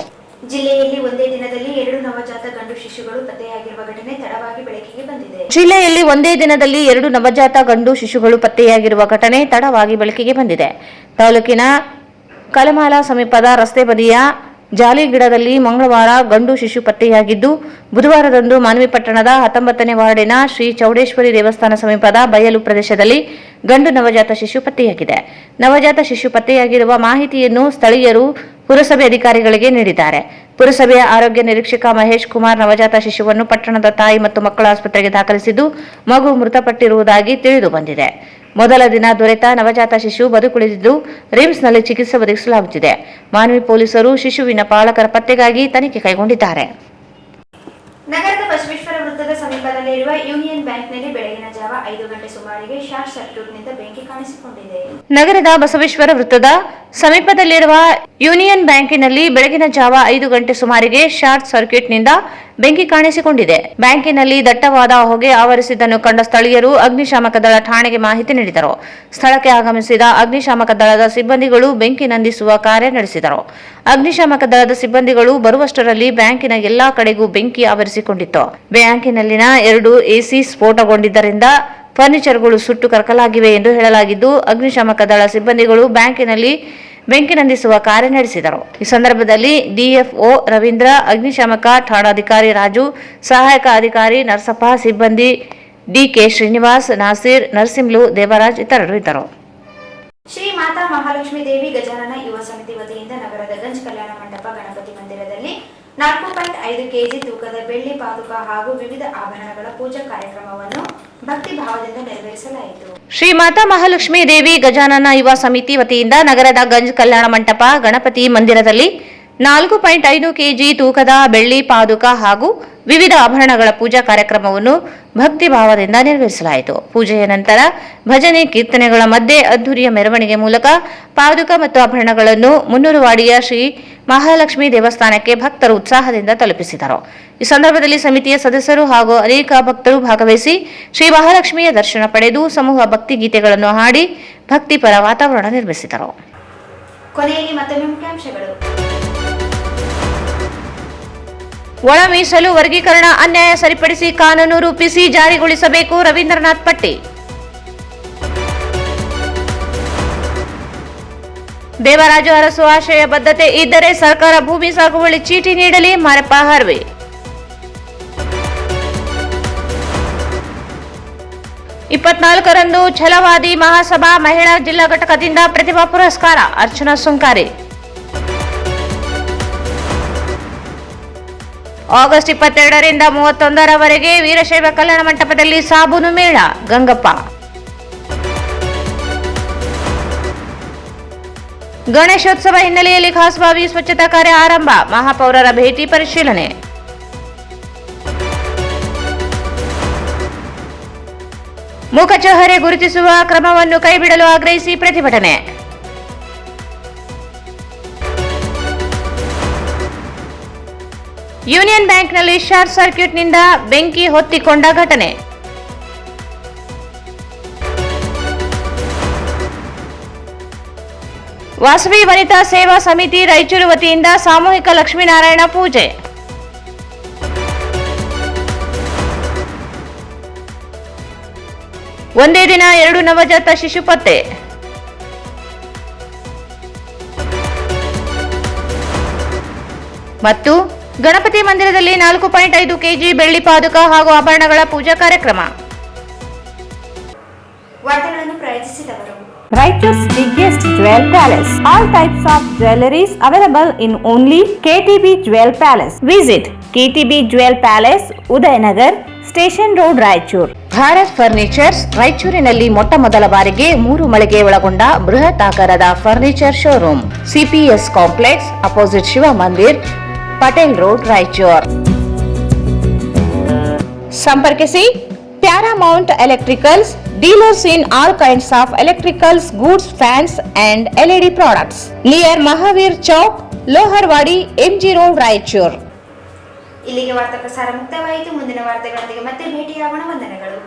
Speaker 1: ಜಿಲ್ಲೆಯಲ್ಲಿ ಒಂದೇ ದಿನದಲ್ಲಿ 2 ನವಜಾತ ಗಂಡು ಶಿಶುಗಳು ಪತ್ತೆಯಾಗಿರುವ ಘಟನೆ ತಡವಾಗಿ ಬೆಳಕಿಗೆ ಬಂದಿದೆ.
Speaker 2: ಜಿಲ್ಲೆಯಲ್ಲಿ ಒಂದೇ ದಿನದಲ್ಲಿ 2 ನವಜಾತ ಗಂಡು ಶಿಶುಗಳು ಪತ್ತೆಯಾಗಿರುವ ಘಟನೆ ತಡವಾಗಿ ಬೆಳಕಿಗೆ ಬಂದಿದೆ. ತಾಲೂಕಿನ ಕಲಮಾಲ ಸಮೀಪದ ರಸ್ತೆ ಬದಿಯ ಜಾಲಿಗಿಡದಲ್ಲಿ ಮಂಗಳವಾರ ಗಂಡು ಶಿಶು ಪತ್ತೆಯಾಗಿದ್ದು, ಬುಧವಾರದಂದು ಮಾನ್ವಿಪಟ್ಟಣದ 19ನೇ ವಾರ್ಡಿನ ಶ್ರೀ ಚೌಡೇಶ್ವರಿ ದೇವಸ್ಥಾನ ಸಮೀಪದ ಬಯಲು ಪ್ರದೇಶದಲ್ಲಿ ಗಂಡು ನವಜಾತ ಶಿಶು ಪತ್ತೆಯಾಗಿದೆ. ನವಜಾತ ಶಿಶು ಪತ್ತೆಯಾಗಿರುವ ಮಾಹಿತಿಯನ್ನು ಸ್ಥಳೀಯರು ಪುರಸಭೆ ಅಧಿಕಾರಿಗಳಿಗೆ ನೀಡಿದ್ದಾರೆ. ಪುರಸಭೆಯ ಆರೋಗ್ಯ ನಿರೀಕ್ಷಕ ಮಹೇಶ್ ಕುಮಾರ್ ನವಜಾತ ಶಿಶುವನ್ನು ಪಟ್ಟಣದ ತಾಯಿ ಮತ್ತು ಮಕ್ಕಳ ಆಸ್ಪತ್ರೆಗೆ ದಾಖಲಿಸಿದ್ದು, ಮಗು ಮೃತಪಟ್ಟಿರುವುದಾಗಿ ತಿಳಿದು ಬಂದಿದೆ. ಮೊದಲ ದಿನ ದೊರೆತ ನವಜಾತ ಶಿಶು ಬದುಕುಳಿದಿದ್ದು ರಿಮ್ಸ್ನಲ್ಲಿ ಚಿಕಿತ್ಸೆ ಒದಗಿಸಲಾಗುತ್ತಿದೆ. ಮಾನ್ವಿ ಪೊಲೀಸರು ಶಿಶುವಿನ ಪಾಲಕರ ಪತ್ತೆಗಾಗಿ ತನಿಖೆ ಕೈಗೊಂಡಿದ್ದಾರೆ.
Speaker 1: ನಗರದ ಬಸವೇಶ್ವರ ವೃತ್ತದ ಸಮೀಪದಲ್ಲಿರುವ ಯೂನಿಯನ್ ಬ್ಯಾಂಕ್ನಲ್ಲಿ ಬೆಳಗಿನ ಜಾವ 5 ಗಂಟೆ ಸುಮಾರಿಗೆ ಶಾರ್ಟ್ ಸರ್ಕ್ಯೂಟ್ನಿಂದ ಬೆಂಕಿ ಕಾಣಿಸಿಕೊಂಡಿದೆ.
Speaker 2: ನಗರದ ಬಸವೇಶ್ವರ ವೃತ್ತದ ಸಮೀಪದಲ್ಲಿರುವ ಯೂನಿಯನ್ ಬ್ಯಾಂಕಿನಲ್ಲಿ ಬೆಳಗಿನ ಜಾವ 5 ಗಂಟೆ ಸುಮಾರಿಗೆ ಶಾರ್ಟ್ ಸರ್ಕ್ಯೂಟ್ನಿಂದ ಬೆಂಕಿ ಕಾಣಿಸಿಕೊಂಡಿದೆ. ಬ್ಯಾಂಕಿನಲ್ಲಿ ದಟ್ಟವಾದ ಹೊಗೆ ಆವರಿಸಿದ್ದನ್ನು ಕಂಡ ಸ್ಥಳೀಯರು ಅಗ್ನಿಶಾಮಕ ದಳ ಠಾಣೆಗೆ ಮಾಹಿತಿ ನೀಡಿದರು. ಸ್ಥಳಕ್ಕೆ ಆಗಮಿಸಿದ ಅಗ್ನಿಶಾಮಕ ದಳದ ಸಿಬ್ಬಂದಿಗಳು ಬೆಂಕಿ ನಂದಿಸುವ ಕಾರ್ಯ ನಡೆಸಿದರು. ಅಗ್ನಿಶಾಮಕ ದಳದ ಸಿಬ್ಬಂದಿಗಳು ಬರುವಷ್ಟರಲ್ಲಿ ಬ್ಯಾಂಕಿನ ಎಲ್ಲಾ ಕಡೆಗೂ ಬೆಂಕಿ ಆವರಿಸಿಕೊಂಡಿತ್ತು. ಬ್ಯಾಂಕಿನಲ್ಲಿನ 2 ಎಸಿ ಸ್ಫೋಟಗೊಂಡಿದ್ದರಿಂದ ಫರ್ನಿಚರ್ಗಳು ಸುಟ್ಟು ಕರಕಲಾಗಿವೆ ಎಂದು ಹೇಳಲಾಗಿದ್ದು, ಅಗ್ನಿಶಾಮಕ ದಳ ಸಿಬ್ಬಂದಿಗಳು ಬ್ಯಾಂಕಿನಲ್ಲಿ ಬೆಂಕಿ ನಂದಿಸುವ ಕಾರ್ಯ ನಡೆಸಿದರು. ಈ ಸಂದರ್ಭದಲ್ಲಿ ಡಿಎಫ್ಒ ರವೀಂದ್ರ, ಅಗ್ನಿಶಾಮಕ ಠಾಣಾಧಿಕಾರಿ ರಾಜು, ಸಹಾಯಕ ಅಧಿಕಾರಿ ನರಸಪ್ಪ, ಸಿಬ್ಬಂದಿ ಡಿಕೆ ಶ್ರೀನಿವಾಸ್, ನಾಸೀರ್, ನರಸಿಂಹಲು, ದೇವರಾಜ್ ಇತರರು ಇದ್ದರು.
Speaker 1: ಶ್ರೀ ಮಾತಾ ಮಹಾಲಕ್ಷ್ಮೀ ದೇವಿ ಗಜಾನನ ಯುವ ಸಮಿತಿ ವತಿಯಿಂದ ನಗರದ ಗಂಜ್ ಕಲ್ಯಾಣ ಮಂಟಪ ಗಣಪತಿ ಮಂದಿರದಲ್ಲಿ 4.5 ಕೆಜಿ ತೂಕದ ಬೆಳ್ಳಿ ಪಾದುಕ ಹಾಗೂ ವಿವಿಧ ಆಭರಣಗಳ ಪೂಜಾ ಕಾರ್ಯಕ್ರಮವನ್ನು ಭಕ್ತಿ ಭಾವದಿಂದ ನೆರವೇರಿಸಲಾಯಿತು.
Speaker 2: ಶ್ರೀ ಮಾತಾ ಮಹಾಲಕ್ಷ್ಮೀ ದೇವಿ ಗಜಾನನ ಯುವ ಸಮಿತಿ ವತಿಯಿಂದ ನಗರದ ಗಂಜ್ ಕಲ್ಯಾಣ ಮಂಟಪ ಗಣಪತಿ ಮಂದಿರದಲ್ಲಿ 4.5 ಕೆಜಿ ತೂಕದ ಬೆಳ್ಳಿ ಪಾದುಕ ಹಾಗೂ ವಿವಿಧ ಆಭರಣಗಳ ಪೂಜಾ ಕಾರ್ಯಕ್ರಮವನ್ನು ಭಕ್ತಿ ಭಾವದಿಂದ ನೆರವೇರಿಸಲಾಯಿತು. ಪೂಜೆಯ ನಂತರ ಭಜನೆ ಕೀರ್ತನೆಗಳ ಮಧ್ಯೆ ಅದ್ದೂರಿಯ ಮೆರವಣಿಗೆ ಮೂಲಕ ಪಾದುಕ ಮತ್ತು ಆಭರಣಗಳನ್ನು ಮುನ್ನೂರುವಾಡಿಯ ಶ್ರೀ ಮಹಾಲಕ್ಷ್ಮಿ ದೇವಸ್ಥಾನಕ್ಕೆ ಭಕ್ತರು ಉತ್ಸಾಹದಿಂದ ತಲುಪಿಸಿದರು. ಈ ಸಂದರ್ಭದಲ್ಲಿ ಸಮಿತಿಯ ಸದಸ್ಯರು ಹಾಗೂ ಅನೇಕ ಭಕ್ತರು ಭಾಗವಹಿಸಿ ಶ್ರೀ ಮಹಾಲಕ್ಷ್ಮಿಯ ದರ್ಶನ ಪಡೆದು ಸಮೂಹ ಭಕ್ತಿ ಗೀತೆಗಳನ್ನು ಹಾಡಿ ಭಕ್ತಿಪರ ವಾತಾವರಣ ನಿರ್ಮಿಸಿದರು.
Speaker 1: ಕೊನೆಯಲ್ಲಿ ಮತ್ತೊಮ್ಮೆ ಮುಖ್ಯಾಂಶಗಳು.
Speaker 2: ಒಳ ಮೀಸಲು ವರ್ಗೀಕರಣ ಅನ್ಯಾಯ ಸರಿಪಡಿಸಿ ಕಾನೂನು ರೂಪಿಸಿ ಜಾರಿಗೊಳಿಸಬೇಕು, ರವೀಂದ್ರನಾಥ್ ಪಟ್ಟಿ. ದೇವರಾಜು ಅರಸು ಆಶಯ ಬದ್ಧತೆ ಇದ್ದರೆ ಸರ್ಕಾರ ಭೂಮಿ ಸಾಗುವಳಿ ಚೀಟಿ ನೀಡಲಿ, ಮಾರಪ್ಪ ಹರ್ವೆ. 24ರಂದು ಛಲವಾದಿ ಮಹಾಸಭಾ ಮಹಿಳಾ ಜಿಲ್ಲಾ ಘಟಕದಿಂದ ಪ್ರತಿಭಾ ಪುರಸ್ಕಾರ ಅರ್ಚನಾ ಸುಂಕಾರಿ. ಆಗಸ್ಟ್ 22ರಿಂದ 31ರವರೆಗೆ ವೀರಶೈವ ಕಲ್ಯಾಣ ಮಂಟಪದಲ್ಲಿ ಸಾಬೂನು ಮೇಳ ಗಂಗಪ್ಪ. ಗಣೇಶೋತ್ಸವ ಹಿನ್ನೆಲೆಯಲ್ಲಿ ಖಾಸಬಾವಿ ಸ್ವಚ್ಛತಾ ಕಾರ್ಯ ಆರಂಭ, ಮಹಾಪೌರರ ಭೇಟಿ ಪರಿಶೀಲನೆ. ಮುಖಚಹರೆ ಗುರುತಿಸುವ ಕ್ರಮವನ್ನು ಕೈಬಿಡಲು ಆಗ್ರಹಿಸಿ ಪ್ರತಿಭಟನೆ. ಯೂನಿಯನ್ ಬ್ಯಾಂಕ್ನಲ್ಲಿ ಶಾರ್ಟ್ ಸರ್ಕ್ಯೂಟ್ನಿಂದ ಬೆಂಕಿ ಹೊತ್ತಿಕೊಂಡ ಘಟನೆ. ವಾಸವಿ ವನಿತಾ ಸೇವಾ ಸಮಿತಿ ರಾಯಚೂರು ವತಿಯಿಂದ ಸಾಮೂಹಿಕ ಲಕ್ಷ್ಮೀನಾರಾಯಣ ಪೂಜೆ. ಒಂದೇ ದಿನ 2 ನವಜಾತ ಶಿಶು ಪತ್ತೆ. ಮತ್ತು ಗಣಪತಿ ಮಂದಿರದಲ್ಲಿ 4.5 ಕೆಜಿ ಬೆಳ್ಳಿ ಪಾದುಕ ಹಾಗೂ ಆಭರಣಗಳ ಪೂಜಾ ಕಾರ್ಯಕ್ರಮ.
Speaker 1: ವಾರ್ತೆಗಳನ್ನು ಪ್ರಾಯೋಜಿಸಿದವರು
Speaker 7: Raichur's biggest jewel palace. All types of jewelries available in only KTB Jewel Palace. Visit KTB Jewel Palace, Udayanagar, Station Road, Raichur. Bharat furnitures ರಾಯಚೂರಿನಲ್ಲಿ ಮೊಟ್ಟ ಮೊದಲ ಬಾರಿಗೆ 3 ಮಳಿಗೆ ಒಳಗೊಂಡ ಬೃಹತ್ ಆಕಾರದ furniture showroom. CPS complex opposite Shiva Mandir, Patel road, Raichur. ಸಂಪರ್ಕಿಸಿ Paramount electricals, dealers in all kinds of electricals, goods, fans and LED products. Near Mahavir Chowk, Loharwadi, MG Road, Raichur.
Speaker 1: ಇಲ್ಲಿಗೆ ವಾರ್ತಾ ಪ್ರಸಾರ ಮುಕ್ತಾಯವಾಯಿತು. ಮುಂದಿನ ವಾರ್ತೆಗಳೊಂದಿಗೆ ಮತ್ತೆ ಭೇಟಿಯಾಗೋಣ. ವಂದನೆಗಳು.